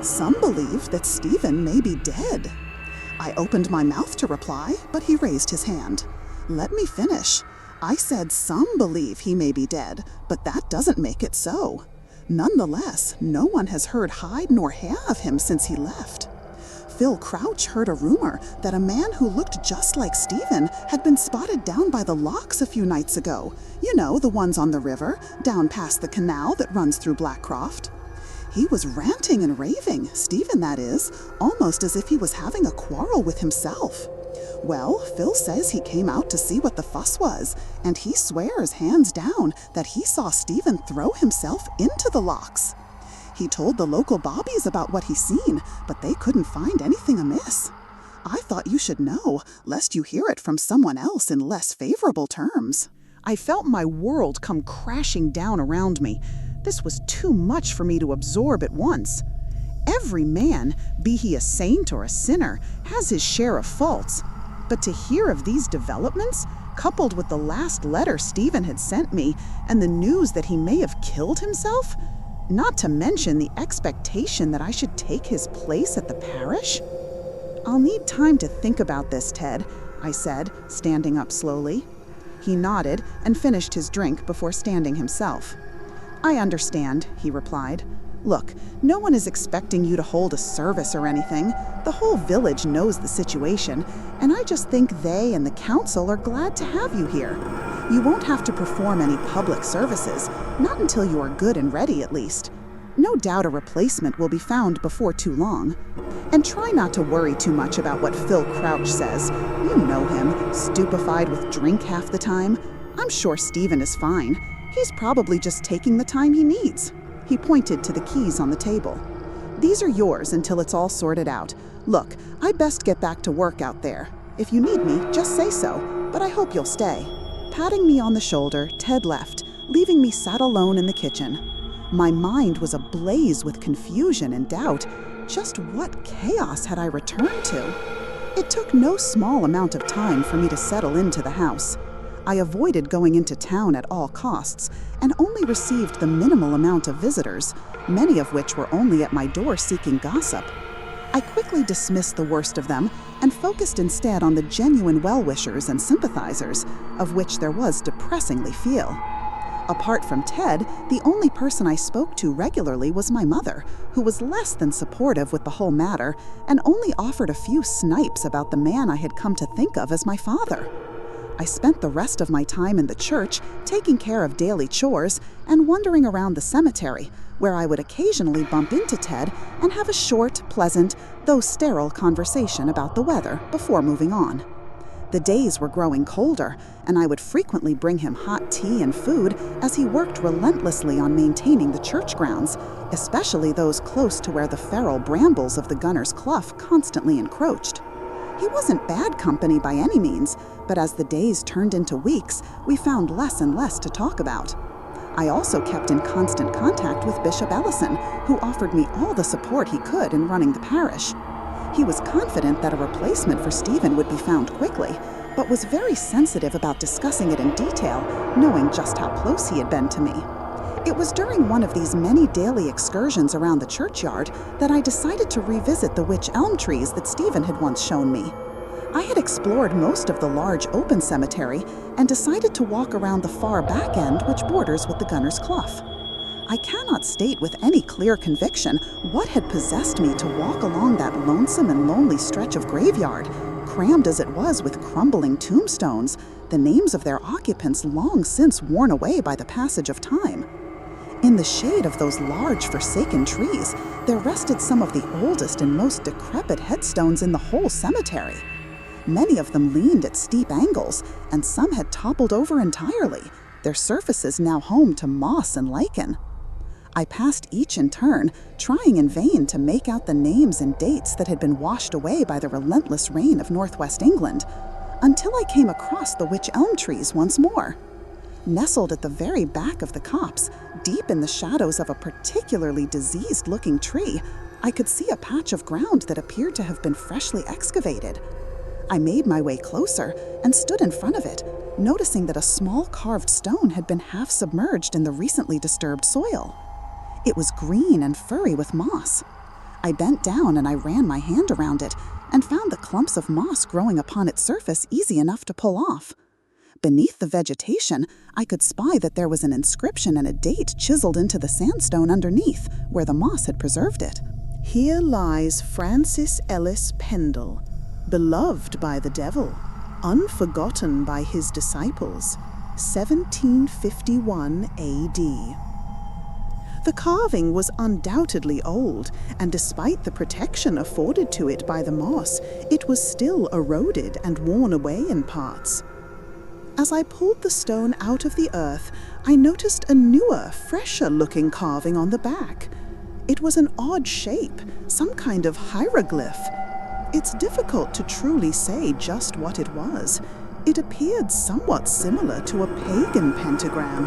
Some believe that Stephen may be dead. I opened my mouth to reply, but he raised his hand. Let me finish. I said some believe he may be dead, but that doesn't make it so. Nonetheless, no one has heard hide nor hair of him since he left. Phil Crouch heard a rumor that a man who looked just like Stephen had been spotted down by the locks a few nights ago. You know, the ones on the river, down past the canal that runs through Blackcroft. He was ranting and raving, Stephen that is, almost as if he was having a quarrel with himself. Well, Phil says he came out to see what the fuss was, and he swears hands down that he saw Stephen throw himself into the locks. He told the local bobbies about what he seen, but they couldn't find anything amiss. I thought you should know, lest you hear it from someone else in less favorable terms. I felt my world come crashing down around me. This was too much for me to absorb at once. Every man, be he a saint or a sinner, has his share of faults. But to hear of these developments, coupled with the last letter Stephen had sent me and the news that he may have killed himself, not to mention the expectation that I should take his place at the parish? I'll need time to think about this, Ted, I said, standing up slowly. He nodded and finished his drink before standing himself. I understand, he replied. Look, no one is expecting you to hold a service or anything. The whole village knows the situation, and I just think they and the council are glad to have you here. You won't have to perform any public services, not until you are good and ready at least. No doubt a replacement will be found before too long. And try not to worry too much about what Phil Crouch says. You know him, stupefied with drink half the time. I'm sure Stephen is fine. He's probably just taking the time he needs. He pointed to the keys on the table. These are yours until it's all sorted out. Look, I best get back to work out there. If you need me, just say so, but I hope you'll stay. Patting me on the shoulder, Ted left, leaving me sat alone in the kitchen. My mind was ablaze with confusion and doubt. Just what chaos had I returned to? It took no small amount of time for me to settle into the house. I avoided going into town at all costs and only received the minimal amount of visitors, many of which were only at my door seeking gossip. I quickly dismissed the worst of them and focused instead on the genuine well-wishers and sympathizers, of which there was depressingly few. Apart from Ted, the only person I spoke to regularly was my mother, who was less than supportive with the whole matter and only offered a few snipes about the man I had come to think of as my father. I spent the rest of my time in the church, taking care of daily chores and wandering around the cemetery, where I would occasionally bump into Ted and have a short, pleasant, though sterile conversation about the weather before moving on. The days were growing colder, and I would frequently bring him hot tea and food as he worked relentlessly on maintaining the church grounds, especially those close to where the feral brambles of the Gunner's Clough constantly encroached. He wasn't bad company by any means, but as the days turned into weeks, we found less and less to talk about. I also kept in constant contact with Bishop Ellison, who offered me all the support he could in running the parish. He was confident that a replacement for Stephen would be found quickly, but was very sensitive about discussing it in detail, knowing just how close he had been to me. It was during one of these many daily excursions around the churchyard that I decided to revisit the wych elm trees that Stephen had once shown me. I had explored most of the large open cemetery and decided to walk around the far back end which borders with the Gunner's Clough. I cannot state with any clear conviction what had possessed me to walk along that lonesome and lonely stretch of graveyard, crammed as it was with crumbling tombstones, the names of their occupants long since worn away by the passage of time. In the shade of those large forsaken trees, there rested some of the oldest and most decrepit headstones in the whole cemetery. Many of them leaned at steep angles, and some had toppled over entirely, their surfaces now home to moss and lichen. I passed each in turn, trying in vain to make out the names and dates that had been washed away by the relentless rain of northwest England, until I came across the wych elm trees once more. Nestled at the very back of the copse, deep in the shadows of a particularly diseased-looking tree, I could see a patch of ground that appeared to have been freshly excavated. I made my way closer and stood in front of it, noticing that a small carved stone had been half submerged in the recently disturbed soil. It was green and furry with moss. I bent down and I ran my hand around it and found the clumps of moss growing upon its surface easy enough to pull off. Beneath the vegetation, I could spy that there was an inscription and a date chiseled into the sandstone underneath, where the moss had preserved it. Here lies Francis Ellis Pendle, beloved by the devil, unforgotten by his disciples, 1751 A.D. The carving was undoubtedly old, and despite the protection afforded to it by the moss, it was still eroded and worn away in parts. As I pulled the stone out of the earth, I noticed a newer, fresher-looking carving on the back. It was an odd shape, some kind of hieroglyph. It's difficult to truly say just what it was. It appeared somewhat similar to a pagan pentagram,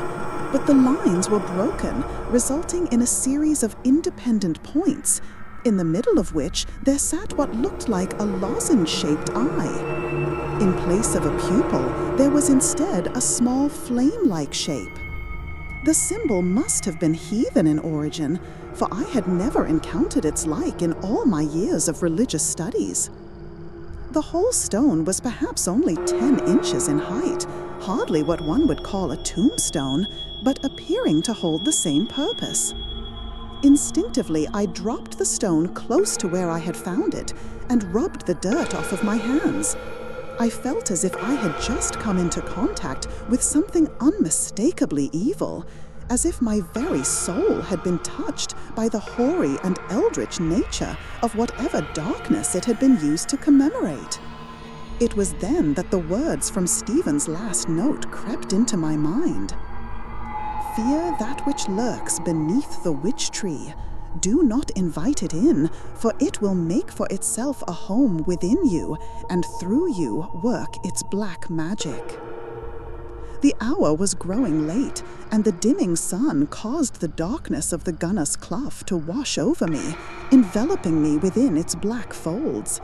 but the lines were broken, resulting in a series of independent points, in the middle of which there sat what looked like a lozenge-shaped eye. In place of a pupil, there was instead a small flame-like shape. The symbol must have been heathen in origin, for I had never encountered its like in all my years of religious studies. The whole stone was perhaps only 10 inches in height, hardly what one would call a tombstone, but appearing to hold the same purpose. Instinctively, I dropped the stone close to where I had found it and rubbed the dirt off of my hands. I felt as if I had just come into contact with something unmistakably evil, as if my very soul had been touched by the hoary and eldritch nature of whatever darkness it had been used to commemorate. It was then that the words from Stephen's last note crept into my mind. Fear that which lurks beneath the witch tree. Do not invite it in, for it will make for itself a home within you, and through you work its black magic. The hour was growing late, and the dimming sun caused the darkness of the Gunner's Clough to wash over me, enveloping me within its black folds.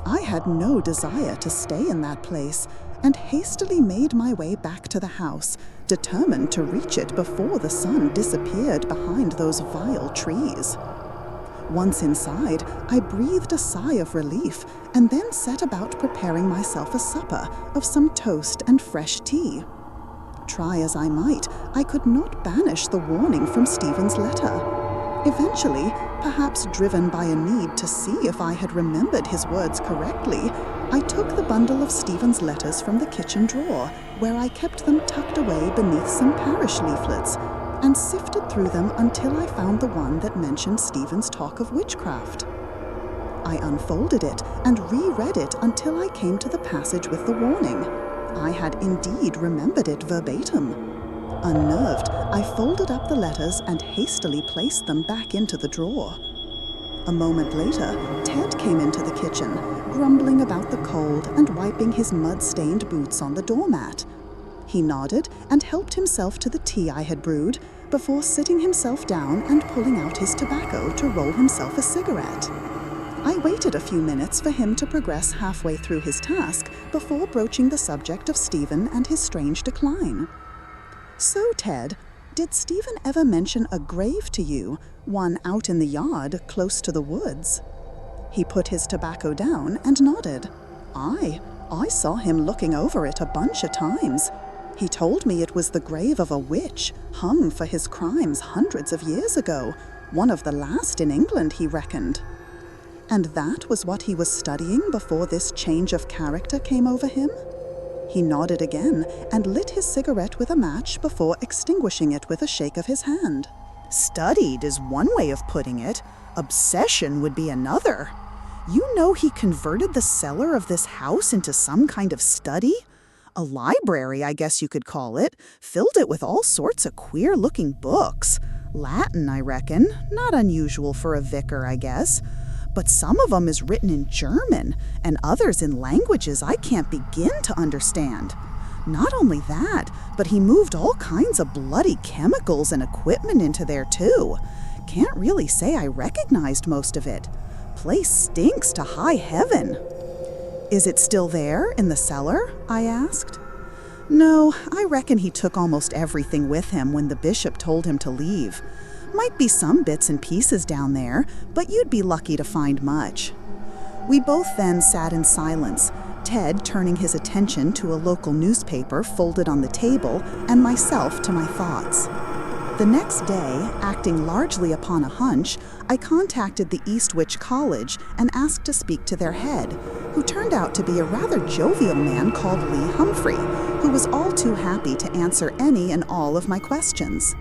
I had no desire to stay in that place, and hastily made my way back to the house, determined to reach it before the sun disappeared behind those vile trees. Once inside, I breathed a sigh of relief, and then set about preparing myself a supper of some toast and fresh tea. Try as I might, I could not banish the warning from Stephen's letter. Eventually, Perhaps driven by a need to see if I had remembered his words correctly, I took the bundle of Stephen's letters from the kitchen drawer, where I kept them tucked away beneath some parish leaflets, and sifted through them until I found the one that mentioned Stephen's talk of witchcraft. I unfolded it and reread it until I came to the passage with the warning. I had indeed remembered it verbatim. Unnerved, I folded up the letters and hastily placed them back into the drawer. A moment later, Ted came into the kitchen, grumbling about the cold and wiping his mud-stained boots on the doormat. He nodded and helped himself to the tea I had brewed before sitting himself down and pulling out his tobacco to roll himself a cigarette. I waited a few minutes for him to progress halfway through his task before broaching the subject of Stephen and his strange decline. "So, Ted, did Stephen ever mention a grave to you, one out in the yard close to the woods?" He put his tobacco down and nodded. I saw him looking over it a bunch of times. He told me it was the grave of a witch, hung for his crimes hundreds of years ago, one of the last in England, he reckoned. And that was what he was studying before this change of character came over him? He nodded again and lit his cigarette with a match before extinguishing it with a shake of his hand. "Studied is one way of putting it. Obsession would be another. You know he converted the cellar of this house into some kind of study? A library, I guess you could call it. Filled it with all sorts of queer-looking books. Latin, I reckon. Not unusual for a vicar, I guess. But some of 'em is written in German, and others in languages I can't begin to understand. Not only that, but he moved all kinds of bloody chemicals and equipment into there too. Can't really say I recognized most of it. Place stinks to high heaven." "Is it still there, in the cellar?" I asked. "No, I reckon he took almost everything with him when the bishop told him to leave. Might be some bits and pieces down there, but you'd be lucky to find much." We both then sat in silence, Ted turning his attention to a local newspaper folded on the table, and myself to my thoughts. The next day, acting largely upon a hunch, I contacted the Eastwich College and asked to speak to their head, who turned out to be a rather jovial man called Lee Humphrey, who was all too happy to answer any and all of my questions.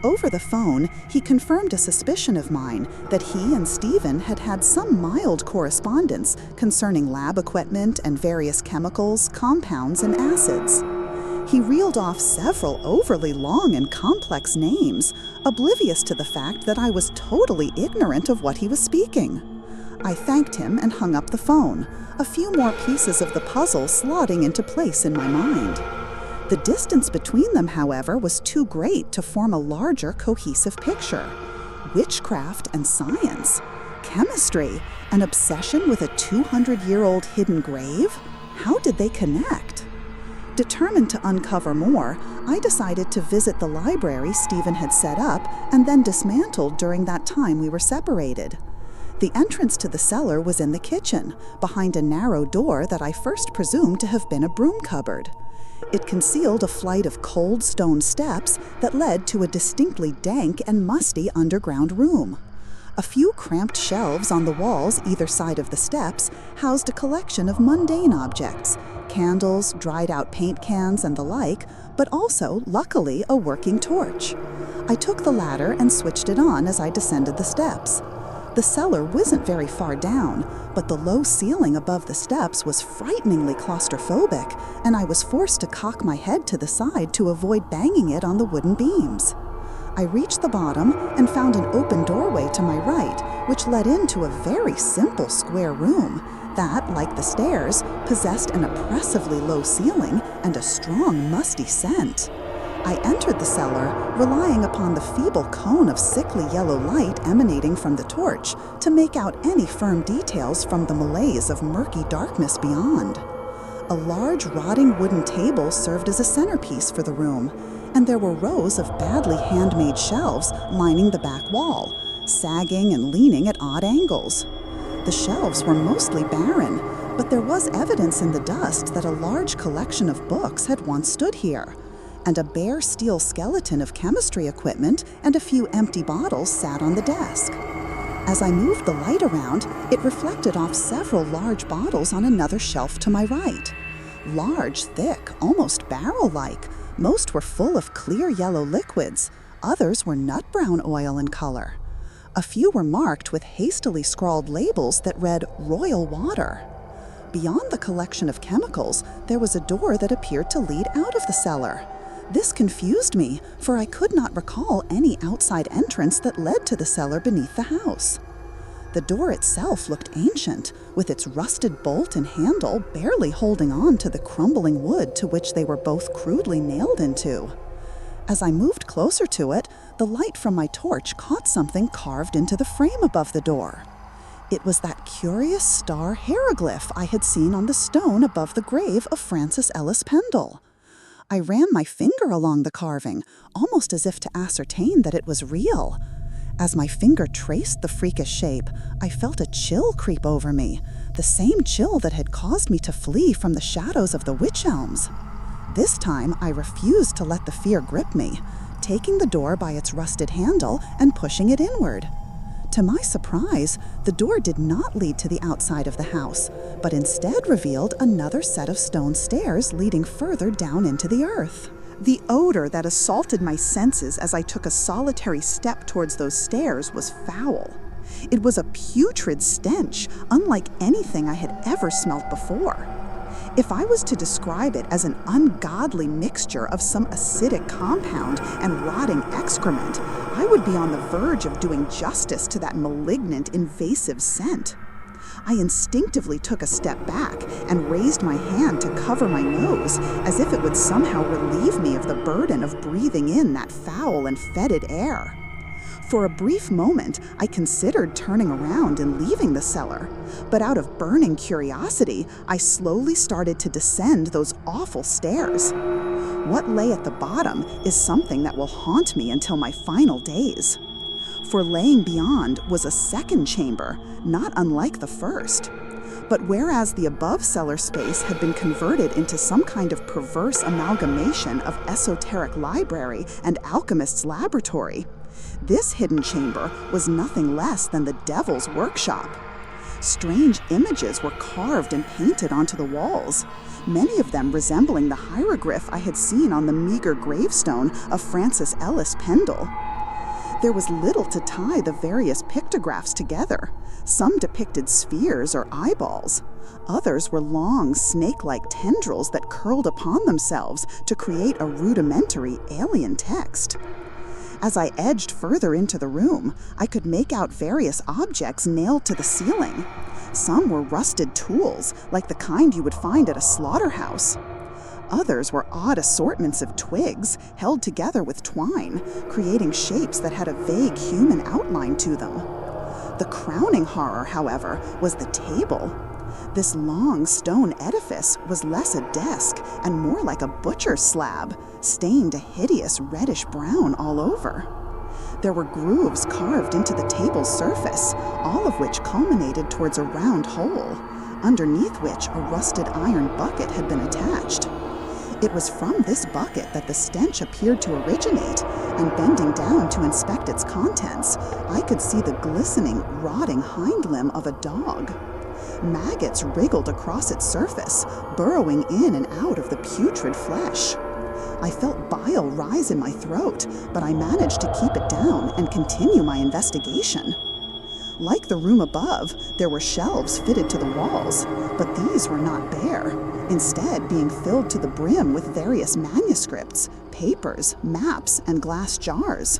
Over the phone, he confirmed a suspicion of mine that he and Stephen had had some mild correspondence concerning lab equipment and various chemicals, compounds, and acids. He reeled off several overly long and complex names, oblivious to the fact that I was totally ignorant of what he was speaking. I thanked him and hung up the phone, a few more pieces of the puzzle slotting into place in my mind. The distance between them, however, was too great to form a larger, cohesive picture. Witchcraft and science, chemistry, an obsession with a 200-year-old hidden grave? How did they connect? Determined to uncover more, I decided to visit the library Stephen had set up and then dismantled during that time we were separated. The entrance to the cellar was in the kitchen, behind a narrow door that I first presumed to have been a broom cupboard. It concealed a flight of cold stone steps that led to a distinctly dank and musty underground room. A few cramped shelves on the walls either side of the steps housed a collection of mundane objects, candles, dried-out paint cans, and the like, but also, luckily, a working torch. I took the ladder and switched it on as I descended the steps. The cellar wasn't very far down, but the low ceiling above the steps was frighteningly claustrophobic, and I was forced to cock my head to the side to avoid banging it on the wooden beams. I reached the bottom and found an open doorway to my right, which led into a very simple square room that, like the stairs, possessed an oppressively low ceiling and a strong, musty scent. I entered the cellar, relying upon the feeble cone of sickly yellow light emanating from the torch to make out any firm details from the malaise of murky darkness beyond. A large, rotting wooden table served as a centerpiece for the room, and there were rows of badly handmade shelves lining the back wall, sagging and leaning at odd angles. The shelves were mostly barren, but there was evidence in the dust that a large collection of books had once stood here, and a bare steel skeleton of chemistry equipment and a few empty bottles sat on the desk. As I moved the light around, it reflected off several large bottles on another shelf to my right. Large, thick, almost barrel-like. Most were full of clear yellow liquids. Others were nut brown oil in color. A few were marked with hastily scrawled labels that read Royal Water. Beyond the collection of chemicals, there was a door that appeared to lead out of the cellar. This confused me, for I could not recall any outside entrance that led to the cellar beneath the house. The door itself looked ancient, with its rusted bolt and handle barely holding on to the crumbling wood to which they were both crudely nailed into. As I moved closer to it, the light from my torch caught something carved into the frame above the door. It was that curious star hieroglyph I had seen on the stone above the grave of Francis Ellis Pendle. I ran my finger along the carving, almost as if to ascertain that it was real. As my finger traced the freakish shape, I felt a chill creep over me, the same chill that had caused me to flee from the shadows of the wych elms. This time, I refused to let the fear grip me, taking the door by its rusted handle and pushing it inward. To my surprise, the door did not lead to the outside of the house, but instead revealed another set of stone stairs leading further down into the earth. The odor that assaulted my senses as I took a solitary step towards those stairs was foul. It was a putrid stench, unlike anything I had ever smelt before. If I was to describe it as an ungodly mixture of some acidic compound and rotting excrement, I would be on the verge of doing justice to that malignant, invasive scent. I instinctively took a step back and raised my hand to cover my nose, as if it would somehow relieve me of the burden of breathing in that foul and fetid air. For a brief moment, I considered turning around and leaving the cellar, but out of burning curiosity, I slowly started to descend those awful stairs. What lay at the bottom is something that will haunt me until my final days. For laying beyond was a second chamber, not unlike the first. But whereas the above cellar space had been converted into some kind of perverse amalgamation of esoteric library and alchemist's laboratory, this hidden chamber was nothing less than the devil's workshop. Strange images were carved and painted onto the walls, many of them resembling the hieroglyph I had seen on the meager gravestone of Francis Ellis Pendle. There was little to tie the various pictographs together. Some depicted spheres or eyeballs. Others were long, snake-like tendrils that curled upon themselves to create a rudimentary alien text. As I edged further into the room, I could make out various objects nailed to the ceiling. Some were rusted tools, like the kind you would find at a slaughterhouse. Others were odd assortments of twigs held together with twine, creating shapes that had a vague human outline to them. The crowning horror, however, was the table. This long stone edifice was less a desk and more like a butcher's slab, stained a hideous reddish-brown all over. There were grooves carved into the table's surface, all of which culminated towards a round hole, underneath which a rusted iron bucket had been attached. It was from this bucket that the stench appeared to originate, and bending down to inspect its contents, I could see the glistening, rotting hind limb of a dog. Maggots wriggled across its surface, burrowing in and out of the putrid flesh. I felt bile rise in my throat, but I managed to keep it down and continue my investigation. Like the room above, there were shelves fitted to the walls, but these were not bare, instead being filled to the brim with various manuscripts, papers, maps, and glass jars.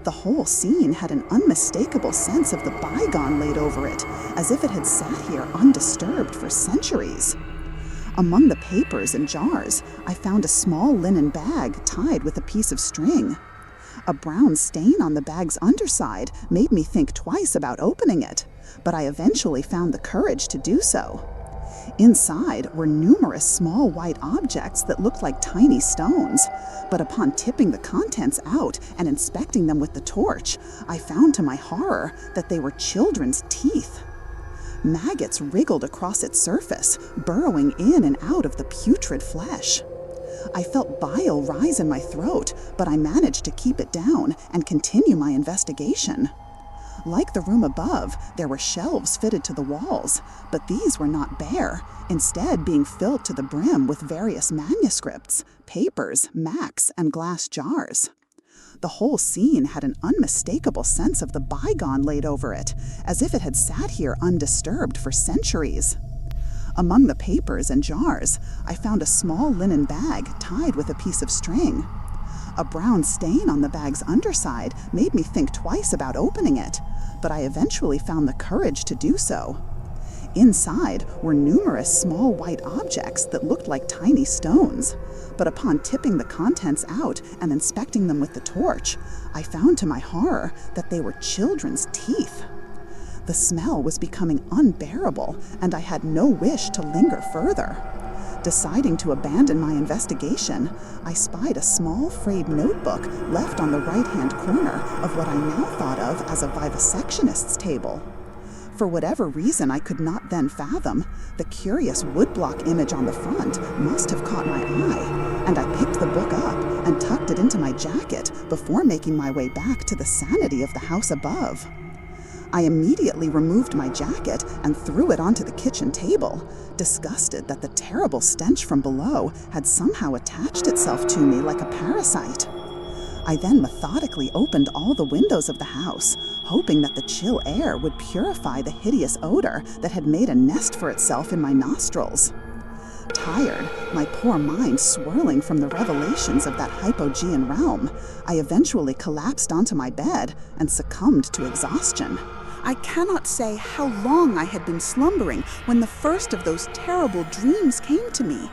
The whole scene had an unmistakable sense of the bygone laid over it, as if it had sat here undisturbed for centuries. Among the papers and jars, I found a small linen bag tied with a piece of string. A brown stain on the bag's underside made me think twice about opening it, but I eventually found the courage to do so. Inside were numerous small white objects that looked like tiny stones, but upon tipping the contents out and inspecting them with the torch, I found to my horror that they were children's teeth. Maggots wriggled across its surface, burrowing in and out of the putrid flesh. I felt bile rise in my throat, but I managed to keep it down and continue my investigation. Like the room above, there were shelves fitted to the walls, but these were not bare, instead being filled to the brim with various manuscripts, papers, Macs, and glass jars. The whole scene had an unmistakable sense of the bygone laid over it, as if it had sat here undisturbed for centuries. Among the papers and jars, I found a small linen bag tied with a piece of string. A brown stain on the bag's underside made me think twice about opening it, but I eventually found the courage to do so. Inside were numerous small white objects that looked like tiny stones, but upon tipping the contents out and inspecting them with the torch, I found to my horror that they were children's teeth. The smell was becoming unbearable, and I had no wish to linger further. Deciding to abandon my investigation, I spied a small frayed notebook left on the right-hand corner of what I now thought of as a vivisectionist's table. For whatever reason I could not then fathom, the curious woodblock image on the front must have caught my eye, and I picked the book up and tucked it into my jacket before making my way back to the sanity of the house above. I immediately removed my jacket and threw it onto the kitchen table, disgusted that the terrible stench from below had somehow attached itself to me like a parasite. I then methodically opened all the windows of the house, hoping that the chill air would purify the hideous odor that had made a nest for itself in my nostrils. Tired, my poor mind swirling from the revelations of that hypogean realm, I eventually collapsed onto my bed and succumbed to exhaustion. I cannot say how long I had been slumbering when the first of those terrible dreams came to me.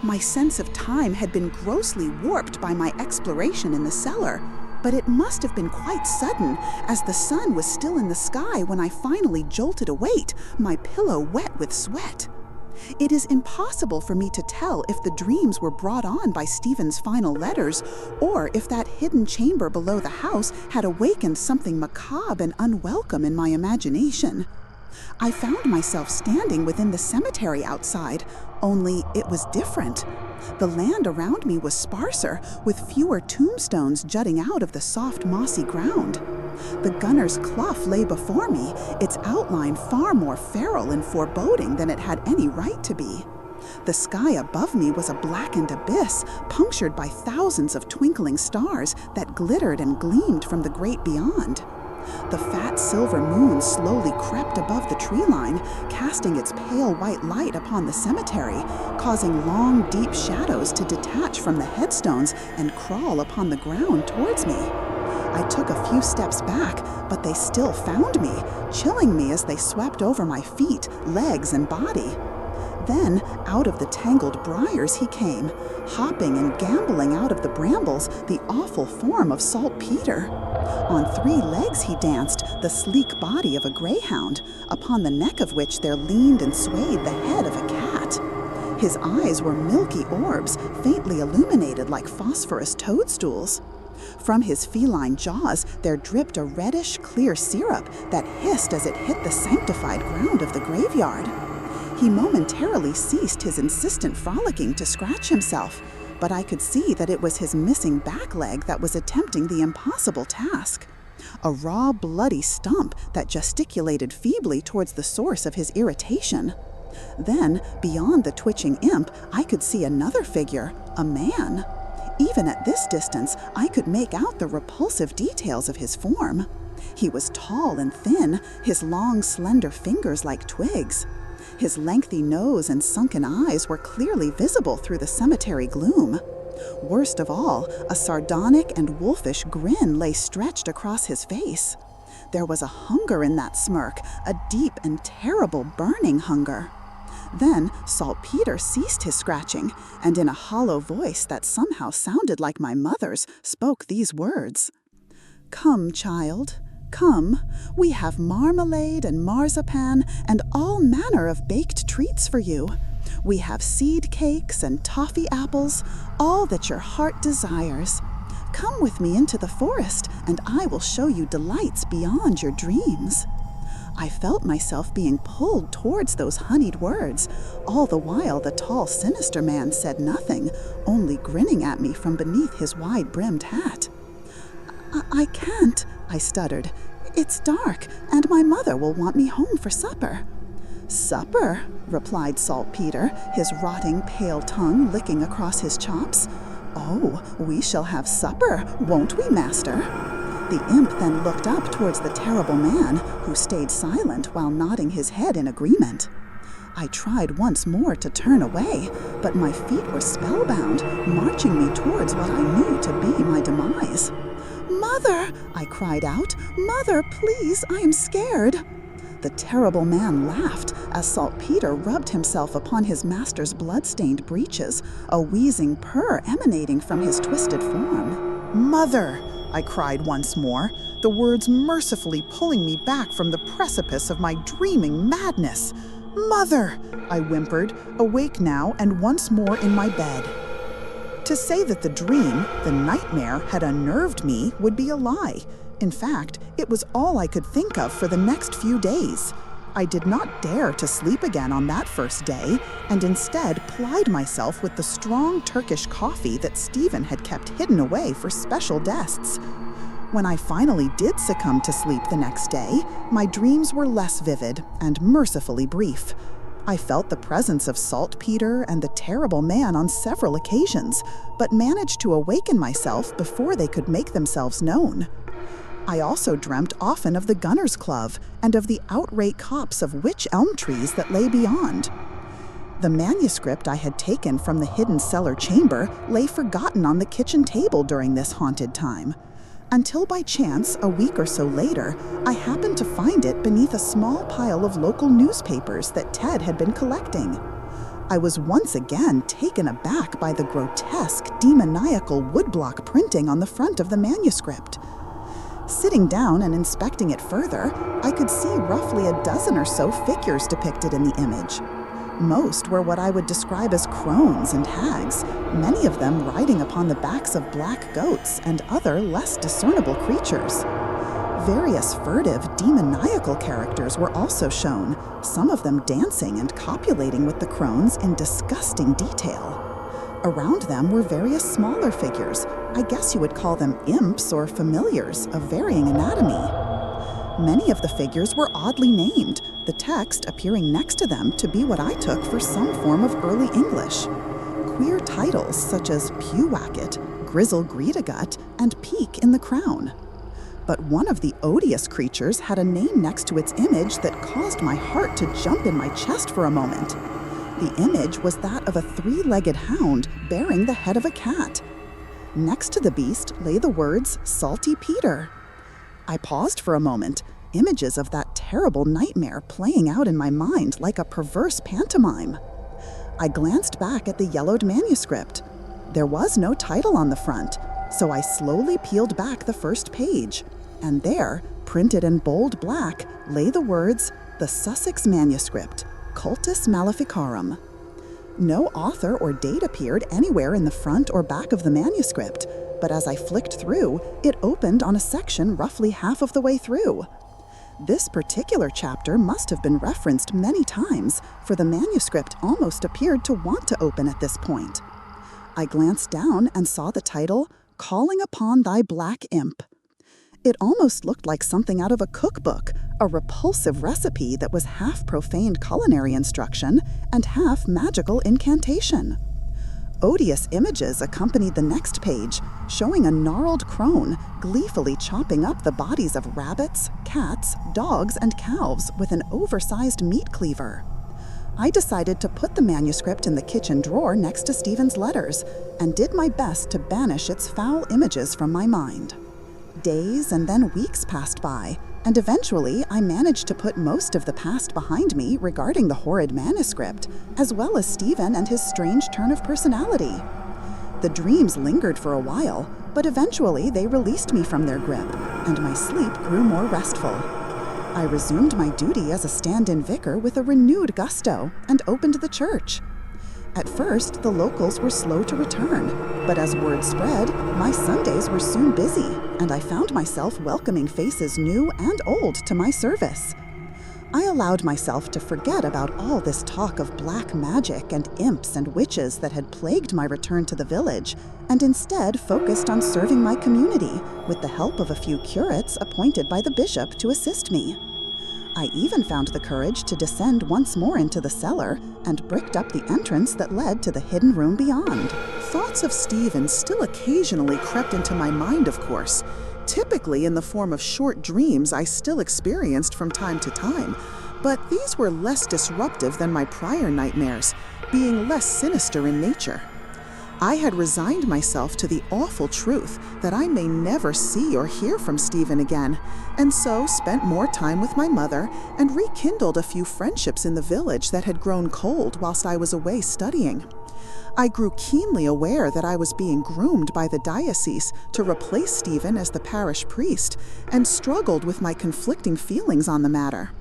My sense of time had been grossly warped by my exploration in the cellar, but it must have been quite sudden, as the sun was still in the sky when I finally jolted awake, my pillow wet with sweat. It is impossible for me to tell if the dreams were brought on by Stephen's final letters, or if that hidden chamber below the house had awakened something macabre and unwelcome in my imagination. I found myself standing within the cemetery outside, only it was different. The land around me was sparser, with fewer tombstones jutting out of the soft mossy ground. The gunner's clough lay before me, its outline far more feral and foreboding than it had any right to be. The sky above me was a blackened abyss, punctured by thousands of twinkling stars that glittered and gleamed from the great beyond. The fat silver moon slowly crept above the tree line, casting its pale white light upon the cemetery, causing long, deep shadows to detach from the headstones and crawl upon the ground towards me. I took a few steps back, but they still found me, chilling me as they swept over my feet, legs, and body. Then, out of the tangled briars he came, hopping and gamboling out of the brambles, the awful form of saltpeter. On 3 legs he danced, the sleek body of a greyhound, upon the neck of which there leaned and swayed the head of a cat. His eyes were milky orbs, faintly illuminated like phosphorus toadstools. From his feline jaws there dripped a reddish, clear syrup that hissed as it hit the sanctified ground of the graveyard. He momentarily ceased his insistent frolicking to scratch himself, but I could see that it was his missing back leg that was attempting the impossible task. A raw, bloody stump that gesticulated feebly towards the source of his irritation. Then, beyond the twitching imp, I could see another figure, a man. Even at this distance, I could make out the repulsive details of his form. He was tall and thin, his long, slender fingers like twigs. His lengthy nose and sunken eyes were clearly visible through the cemetery gloom. Worst of all, a sardonic and wolfish grin lay stretched across his face. There was a hunger in that smirk, a deep and terrible burning hunger. Then Saltpeter ceased his scratching, and in a hollow voice that somehow sounded like my mother's, spoke these words. "Come, child. Come, we have marmalade and marzipan and all manner of baked treats for you. We have seed cakes and toffee apples, all that your heart desires. Come with me into the forest, and I will show you delights beyond your dreams." I felt myself being pulled towards those honeyed words, all the while the tall, sinister man said nothing, only grinning at me from beneath his wide-brimmed hat. I can't," I stuttered. It's dark, and my mother will want me home for supper." "Supper?" replied Saltpeter, his rotting pale tongue licking across his chops. "Oh, we shall have supper, won't we, master?" The imp then looked up towards the terrible man, who stayed silent while nodding his head in agreement. I tried once more to turn away, but my feet were spellbound, marching me towards what I knew to be my demise. "Mother!" I cried out. "Mother, please, I am scared." The terrible man laughed as Saltpeter rubbed himself upon his master's blood-stained breeches, a wheezing purr emanating from his twisted form. "Mother!" I cried once more, the words mercifully pulling me back from the precipice of my dreaming madness. "Mother!" I whimpered, awake now and once more in my bed. To say that the dream, the nightmare, had unnerved me would be a lie. In fact, it was all I could think of for the next few days. I did not dare to sleep again on that first day, and instead plied myself with the strong Turkish coffee that Stephen had kept hidden away for special guests. When I finally did succumb to sleep the next day, my dreams were less vivid and mercifully brief. I felt the presence of Saltpeter and the terrible man on several occasions, but managed to awaken myself before they could make themselves known. I also dreamt often of the Gunners' Club and of the outright copse of wych elm trees that lay beyond. The manuscript I had taken from the hidden cellar chamber lay forgotten on the kitchen table during this haunted time, until by chance, a week or so later, I happened to find it beneath a small pile of local newspapers that Ted had been collecting. I was once again taken aback by the grotesque, demoniacal woodblock printing on the front of the manuscript. Sitting down and inspecting it further, I could see roughly a dozen or so figures depicted in the image. Most were what I would describe as crones and hags, many of them riding upon the backs of black goats and other less discernible creatures. Various furtive, demoniacal characters were also shown, some of them dancing and copulating with the crones in disgusting detail. Around them were various smaller figures, I guess you would call them imps or familiars, of varying anatomy. Many of the figures were oddly named, the text appearing next to them to be what I took for some form of early English. Queer titles such as Pewwacket, Grizzle Greedagut, and Peak in the Crown. But one of the odious creatures had a name next to its image that caused my heart to jump in my chest for a moment. The image was that of a three-legged hound bearing the head of a cat. Next to the beast lay the words, Salty Peter. I paused for a moment, images of that terrible nightmare playing out in my mind like a perverse pantomime. I glanced back at the yellowed manuscript. There was no title on the front, so I slowly peeled back the first page, and there, printed in bold black, lay the words, The Sussex Manuscript, Cultus Maleficarum. No author or date appeared anywhere in the front or back of the manuscript, but as I flicked through, it opened on a section roughly half of the way through. This particular chapter must have been referenced many times, for the manuscript almost appeared to want to open at this point. I glanced down and saw the title, Calling Upon Thy Black Imp. It almost looked like something out of a cookbook, a repulsive recipe that was half profane culinary instruction and half magical incantation. Odious images accompanied the next page, showing a gnarled crone gleefully chopping up the bodies of rabbits, cats, dogs, and cows with an oversized meat cleaver. I decided to put the manuscript in the kitchen drawer next to Stephen's letters and did my best to banish its foul images from my mind. Days and then weeks passed by, and eventually I managed to put most of the past behind me regarding the horrid manuscript, as well as Stephen and his strange turn of personality. The dreams lingered for a while, but eventually they released me from their grip, and my sleep grew more restful. I resumed my duty as a stand-in vicar with a renewed gusto and opened the church. At first, the locals were slow to return, but as word spread, my Sundays were soon busy, and I found myself welcoming faces new and old to my service. I allowed myself to forget about all this talk of black magic and imps and witches that had plagued my return to the village, and instead focused on serving my community with the help of a few curates appointed by the bishop to assist me. I even found the courage to descend once more into the cellar and bricked up the entrance that led to the hidden room beyond. Thoughts of Stephen still occasionally crept into my mind, of course, typically in the form of short dreams I still experienced from time to time, but these were less disruptive than my prior nightmares, being less sinister in nature. I had resigned myself to the awful truth that I may never see or hear from Stephen again, and so spent more time with my mother and rekindled a few friendships in the village that had grown cold whilst I was away studying. I grew keenly aware that I was being groomed by the diocese to replace Stephen as the parish priest, and struggled with my conflicting feelings on the matter.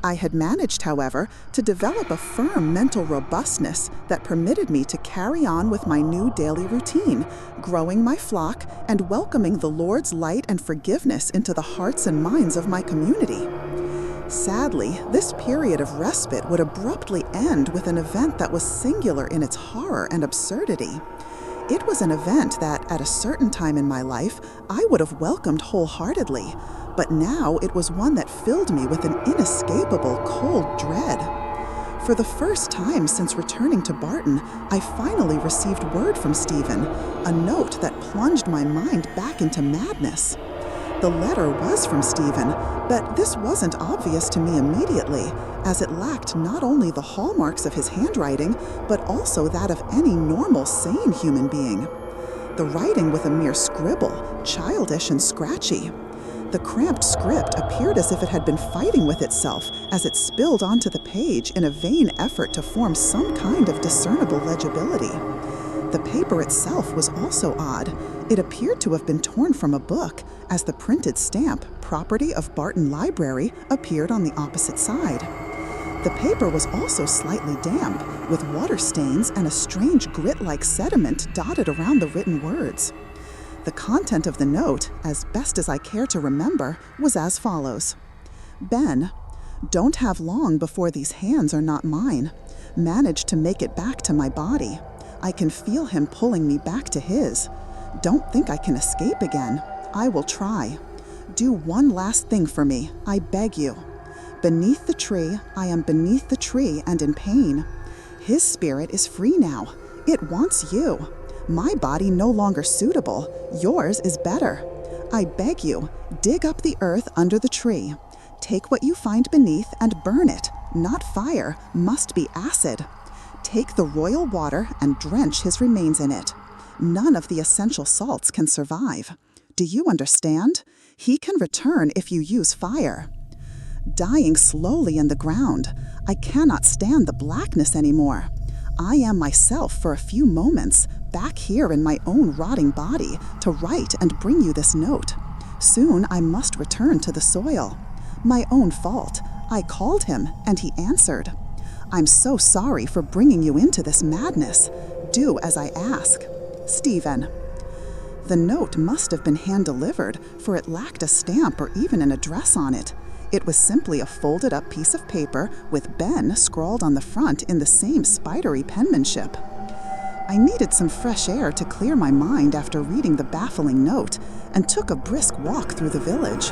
I had managed, however, to develop a firm mental robustness that permitted me to carry on with my new daily routine, growing my flock and welcoming the Lord's light and forgiveness into the hearts and minds of my community. Sadly, this period of respite would abruptly end with an event that was singular in its horror and absurdity. It was an event that, at a certain time in my life, I would have welcomed wholeheartedly, but now it was one that filled me with an inescapable cold dread. For the first time since returning to Barton, I finally received word from Stephen, a note that plunged my mind back into madness. The letter was from Stephen, but this wasn't obvious to me immediately, as it lacked not only the hallmarks of his handwriting, but also that of any normal, sane human being. The writing was a mere scribble, childish and scratchy. The cramped script appeared as if it had been fighting with itself as it spilled onto the page in a vain effort to form some kind of discernible legibility. The paper itself was also odd. It appeared to have been torn from a book, as the printed stamp, property of Barton Library, appeared on the opposite side. The paper was also slightly damp, with water stains and a strange grit-like sediment dotted around the written words. The content of the note, as best as I care to remember, was as follows. Ben, don't have long before these hands are not mine. Manage to make it back to my body. I can feel him pulling me back to his. Don't think I can escape again. I will try. Do one last thing for me, I beg you. Beneath the tree, I am beneath the tree and in pain. His spirit is free now. It wants you. My body no longer suitable. Yours is better. I beg you, dig up the earth under the tree. Take what you find beneath and burn it. Not fire, must be acid. Take the royal water and drench his remains in it. None of the essential salts can survive. Do you understand? He can return if you use fire. Dying slowly in the ground, I cannot stand the blackness anymore. I am myself for a few moments, back here in my own rotting body, to write and bring you this note. Soon I must return to the soil. My own fault. I called him, and he answered. I'm so sorry for bringing you into this madness. Do as I ask. Stephen. The note must have been hand-delivered, for it lacked a stamp or even an address on it. It was simply a folded-up piece of paper with Ben scrawled on the front in the same spidery penmanship. I needed some fresh air to clear my mind after reading the baffling note, and took a brisk walk through the village.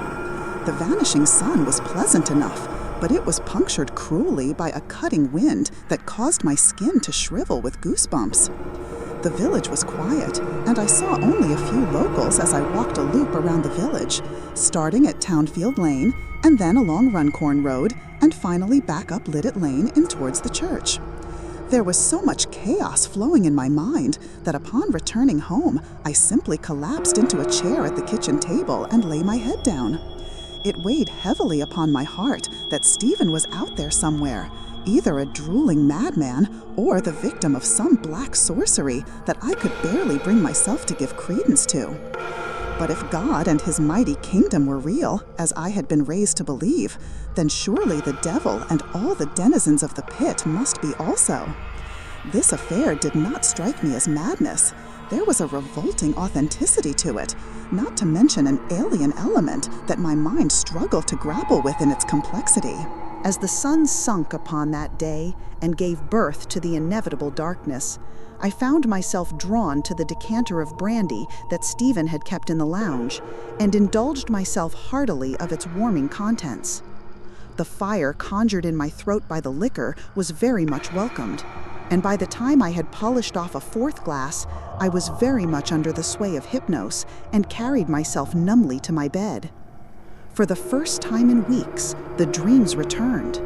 The vanishing sun was pleasant enough, but it was punctured cruelly by a cutting wind that caused my skin to shrivel with goosebumps. The village was quiet, and I saw only a few locals as I walked a loop around the village, starting at Townfield Lane, and then along Runcorn Road, and finally back up Liddit Lane and towards the church. There was so much chaos flowing in my mind that upon returning home, I simply collapsed into a chair at the kitchen table and lay my head down. It weighed heavily upon my heart that Stephen was out there somewhere, either a drooling madman or the victim of some black sorcery that I could barely bring myself to give credence to. But if God and his mighty kingdom were real, as I had been raised to believe, then surely the devil and all the denizens of the pit must be also. This affair did not strike me as madness. There was a revolting authenticity to it, not to mention an alien element that my mind struggled to grapple with in its complexity. As the sun sunk upon that day and gave birth to the inevitable darkness, I found myself drawn to the decanter of brandy that Stephen had kept in the lounge and indulged myself heartily of its warming contents. The fire conjured in my throat by the liquor was very much welcomed, and by the time I had polished off a fourth glass, I was very much under the sway of hypnosis and carried myself numbly to my bed. For the first time in weeks, the dreams returned.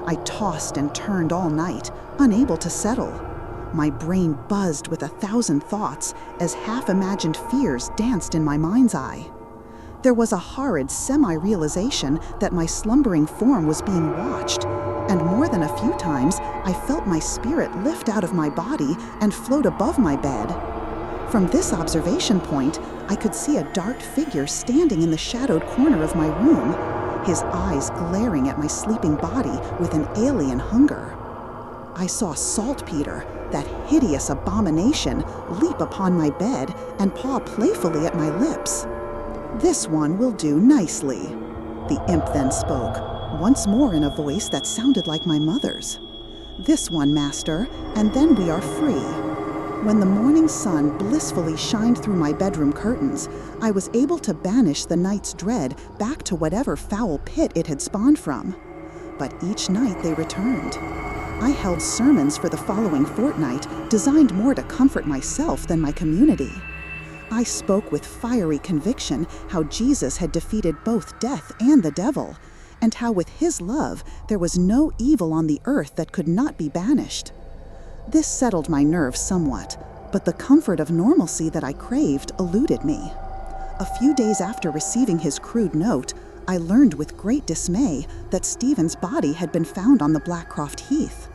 I tossed and turned all night, unable to settle. My brain buzzed with 1,000 thoughts as half-imagined fears danced in my mind's eye. There was a horrid semi-realization that my slumbering form was being watched, and more than a few times I felt my spirit lift out of my body and float above my bed. From this observation point, I could see a dark figure standing in the shadowed corner of my room, his eyes glaring at my sleeping body with an alien hunger. I saw Saltpeter, that hideous abomination, leap upon my bed and paw playfully at my lips. "This one will do nicely," the imp then spoke, once more in a voice that sounded like my mother's. "This one, master, and then we are free." When the morning sun blissfully shined through my bedroom curtains, I was able to banish the night's dread back to whatever foul pit it had spawned from. But each night they returned. I held sermons for the following fortnight, designed more to comfort myself than my community. I spoke with fiery conviction how Jesus had defeated both death and the devil, and how with his love there was no evil on the earth that could not be banished. This settled my nerves somewhat, but the comfort of normalcy that I craved eluded me. A few days after receiving his crude note, I learned with great dismay that Stephen's body had been found on the Blackcroft Heath.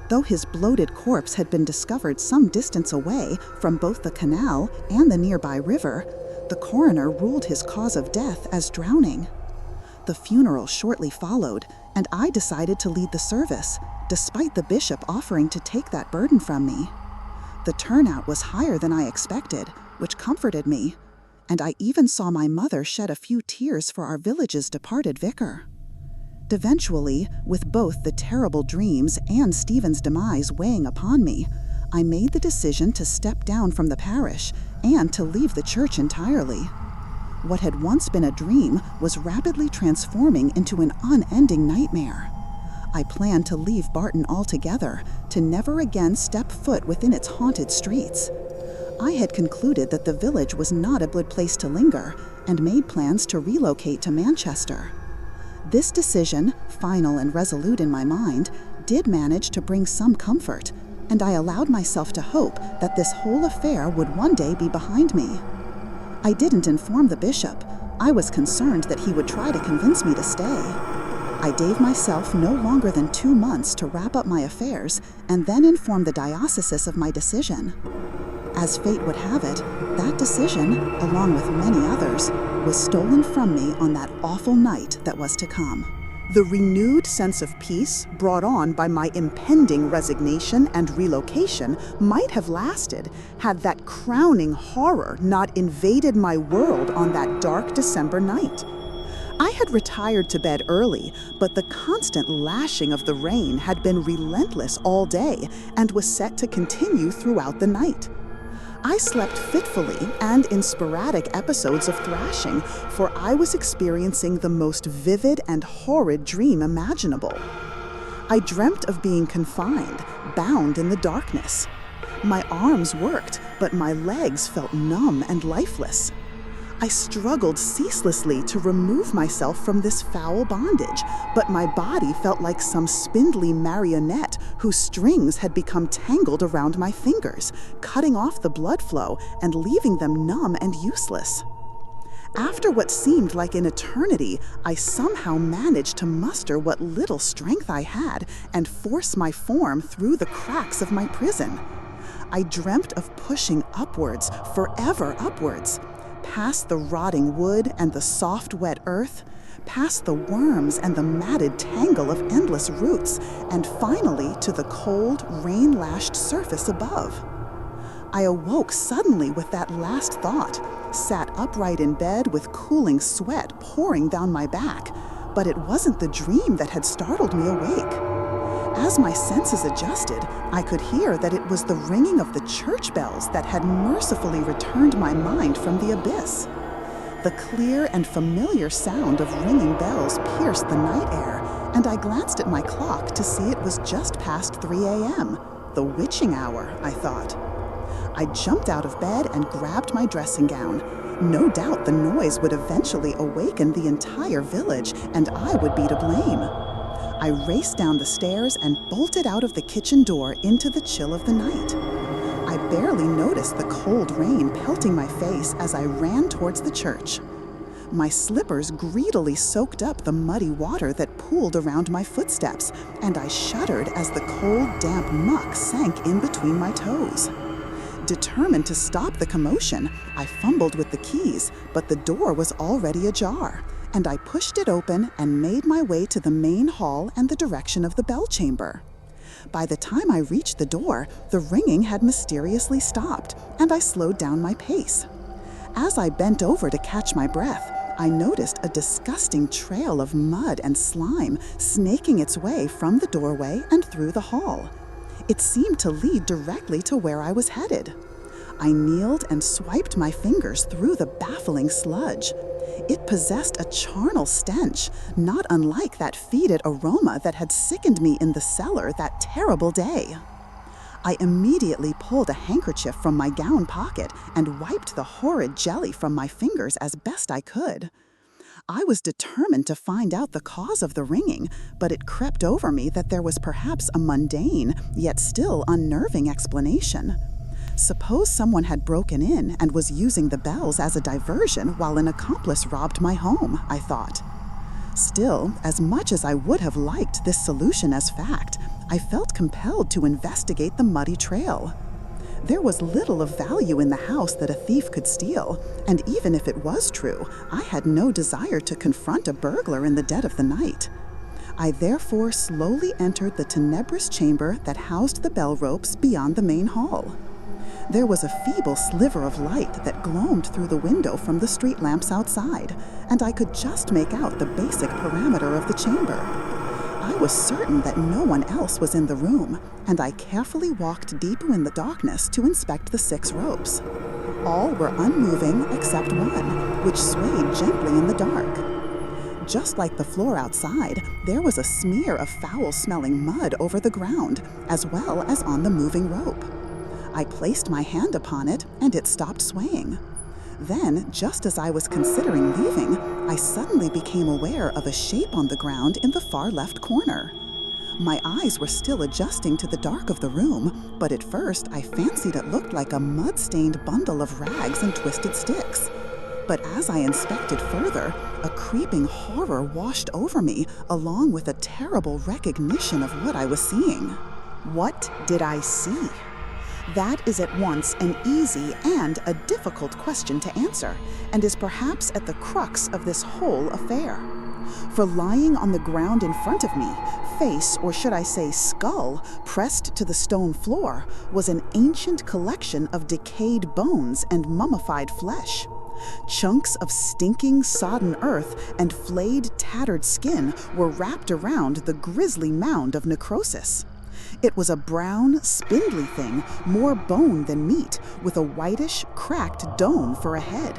Though his bloated corpse had been discovered some distance away from both the canal and the nearby river, the coroner ruled his cause of death as drowning. The funeral shortly followed, and I decided to lead the service, despite the bishop offering to take that burden from me. The turnout was higher than I expected, which comforted me, and I even saw my mother shed a few tears for our village's departed vicar. Eventually, with both the terrible dreams and Stephen's demise weighing upon me, I made the decision to step down from the parish and to leave the church entirely. What had once been a dream was rapidly transforming into an unending nightmare. I planned to leave Barton altogether, to never again step foot within its haunted streets. I had concluded that the village was not a good place to linger, and made plans to relocate to Manchester. This decision, final and resolute in my mind, did manage to bring some comfort, and I allowed myself to hope that this whole affair would one day be behind me. I didn't inform the bishop. I was concerned that he would try to convince me to stay. I gave myself no longer than 2 months to wrap up my affairs and then inform the diocese of my decision. As fate would have it, that decision, along with many others, was stolen from me on that awful night that was to come. The renewed sense of peace brought on by my impending resignation and relocation might have lasted had that crowning horror not invaded my world on that dark December night. I had retired to bed early, but the constant lashing of the rain had been relentless all day and was set to continue throughout the night. I slept fitfully and in sporadic episodes of thrashing, for I was experiencing the most vivid and horrid dream imaginable. I dreamt of being confined, bound in the darkness. My arms worked, but my legs felt numb and lifeless. I struggled ceaselessly to remove myself from this foul bondage, but my body felt like some spindly marionette whose strings had become tangled around my fingers, cutting off the blood flow and leaving them numb and useless. After what seemed like an eternity, I somehow managed to muster what little strength I had and force my form through the cracks of my prison. I dreamt of pushing upwards, forever upwards, past the rotting wood and the soft, wet earth, past the worms and the matted tangle of endless roots, and finally to the cold, rain-lashed surface above. I awoke suddenly with that last thought, sat upright in bed with cooling sweat pouring down my back, but it wasn't the dream that had startled me awake. As my senses adjusted, I could hear that it was the ringing of the church bells that had mercifully returned my mind from the abyss. The clear and familiar sound of ringing bells pierced the night air, and I glanced at my clock to see it was just past 3 a.m., the witching hour, I thought. I jumped out of bed and grabbed my dressing gown. No doubt the noise would eventually awaken the entire village, and I would be to blame. I raced down the stairs and bolted out of the kitchen door into the chill of the night. I barely noticed the cold rain pelting my face as I ran towards the church. My slippers greedily soaked up the muddy water that pooled around my footsteps, and I shuddered as the cold, damp muck sank in between my toes. Determined to stop the commotion, I fumbled with the keys, but the door was already ajar, and I pushed it open and made my way to the main hall and the direction of the bell chamber. By the time I reached the door, the ringing had mysteriously stopped, and I slowed down my pace. As I bent over to catch my breath, I noticed a disgusting trail of mud and slime snaking its way from the doorway and through the hall. It seemed to lead directly to where I was headed. I kneeled and swiped my fingers through the baffling sludge. It possessed a charnel stench, not unlike that fetid aroma that had sickened me in the cellar that terrible day. I immediately pulled a handkerchief from my gown pocket and wiped the horrid jelly from my fingers as best I could. I was determined to find out the cause of the ringing, but it crept over me that there was perhaps a mundane, yet still unnerving explanation. Suppose someone had broken in and was using the bells as a diversion while an accomplice robbed my home, I thought. Still, as much as I would have liked this solution as fact, I felt compelled to investigate the muddy trail. There was little of value in the house that a thief could steal, and even if it was true, I had no desire to confront a burglar in the dead of the night. I therefore slowly entered the tenebrous chamber that housed the bell ropes beyond the main hall. There was a feeble sliver of light that glowed through the window from the street lamps outside, and I could just make out the basic parameter of the chamber. I was certain that no one else was in the room, and I carefully walked deeper in the darkness to inspect the 6 ropes. All were unmoving except one, which swayed gently in the dark. Just like the floor outside, there was a smear of foul-smelling mud over the ground, as well as on the moving rope. I placed my hand upon it, and it stopped swaying. Then, just as I was considering leaving, I suddenly became aware of a shape on the ground in the far left corner. My eyes were still adjusting to the dark of the room, but at first I fancied it looked like a mud-stained bundle of rags and twisted sticks. But as I inspected further, a creeping horror washed over me, along with a terrible recognition of what I was seeing. What did I see? That is at once an easy and a difficult question to answer, and is perhaps at the crux of this whole affair. For lying on the ground in front of me, face, or should I say skull, pressed to the stone floor, was an ancient collection of decayed bones and mummified flesh. Chunks of stinking, sodden earth and flayed, tattered skin were wrapped around the grisly mound of necrosis. It was a brown, spindly thing, more bone than meat, with a whitish, cracked dome for a head.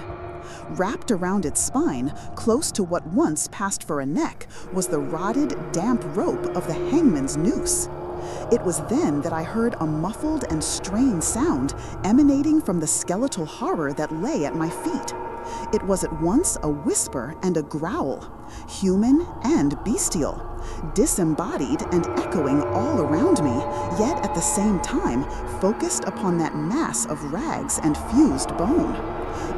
Wrapped around its spine, close to what once passed for a neck, was the rotted, damp rope of the hangman's noose. It was then that I heard a muffled and strained sound emanating from the skeletal horror that lay at my feet. It was at once a whisper and a growl, human and bestial, disembodied and echoing all around me, yet at the same time focused upon that mass of rags and fused bone.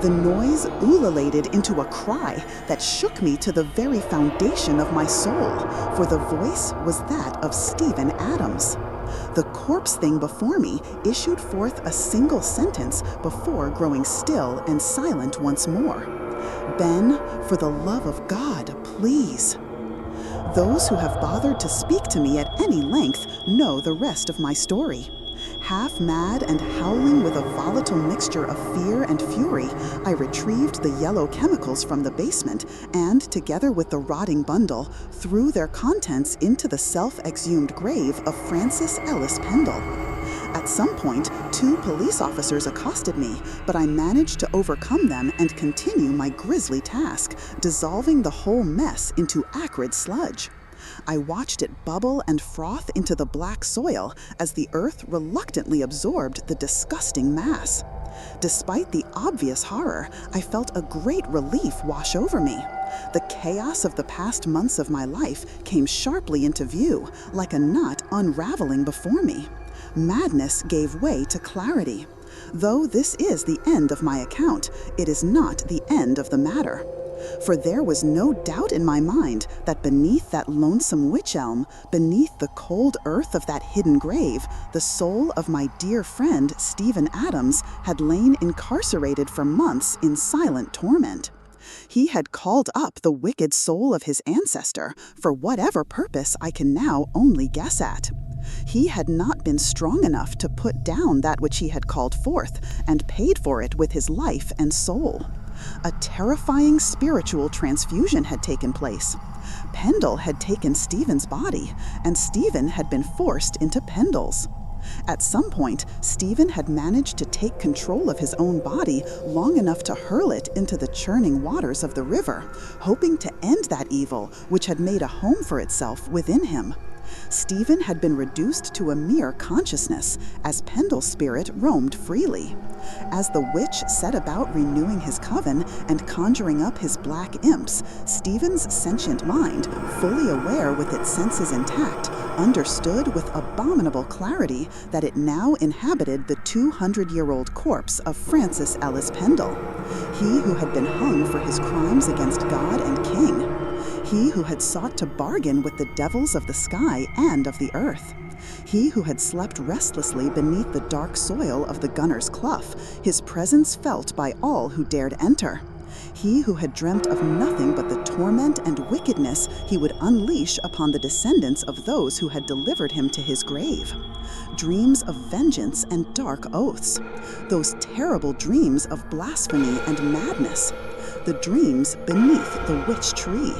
The noise ululated into a cry that shook me to the very foundation of my soul, for the voice was that of Stephen Adams. The corpse thing before me issued forth a single sentence before growing still and silent once more. "Ben, for the love of God, please." Those who have bothered to speak to me at any length know the rest of my story. Half mad and howling with a volatile mixture of fear and fury, I retrieved the yellow chemicals from the basement and, together with the rotting bundle, threw their contents into the self-exhumed grave of Francis Ellis Pendle. At some point, 2 police officers accosted me, but I managed to overcome them and continue my grisly task, dissolving the whole mess into acrid sludge. I watched it bubble and froth into the black soil as the earth reluctantly absorbed the disgusting mass. Despite the obvious horror, I felt a great relief wash over me. The chaos of the past months of my life came sharply into view, like a knot unraveling before me. Madness gave way to clarity. Though this is the end of my account, it is not the end of the matter. For there was no doubt in my mind that beneath that lonesome wych elm, beneath the cold earth of that hidden grave, the soul of my dear friend Stephen Adams had lain incarcerated for months in silent torment. He had called up the wicked soul of his ancestor for whatever purpose I can now only guess at. He had not been strong enough to put down that which he had called forth and paid for it with his life and soul. A terrifying spiritual transfusion had taken place. Pendle had taken Stephen's body, and Stephen had been forced into Pendle's. At some point, Stephen had managed to take control of his own body long enough to hurl it into the churning waters of the river, hoping to end that evil which had made a home for itself within him. Stephen had been reduced to a mere consciousness as Pendle's spirit roamed freely. As the witch set about renewing his coven and conjuring up his black imps, Stephen's sentient mind, fully aware with its senses intact, understood with abominable clarity that it now inhabited the 200-year-old corpse of Francis Ellis Pendle, he who had been hung for his crimes against God and King. He who had sought to bargain with the devils of the sky and of the earth. He who had slept restlessly beneath the dark soil of the Gunner's Clough, his presence felt by all who dared enter. He who had dreamt of nothing but the torment and wickedness he would unleash upon the descendants of those who had delivered him to his grave. Dreams of vengeance and dark oaths. Those terrible dreams of blasphemy and madness. The dreams beneath the witch tree.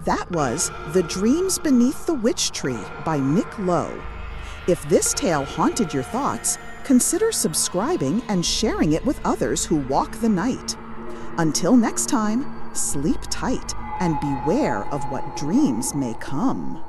That was The Dreams Beneath the Witch Tree by Nick Lowe. If this tale haunted your thoughts, consider subscribing and sharing it with others who walk the night. Until next time, sleep tight and beware of what dreams may come.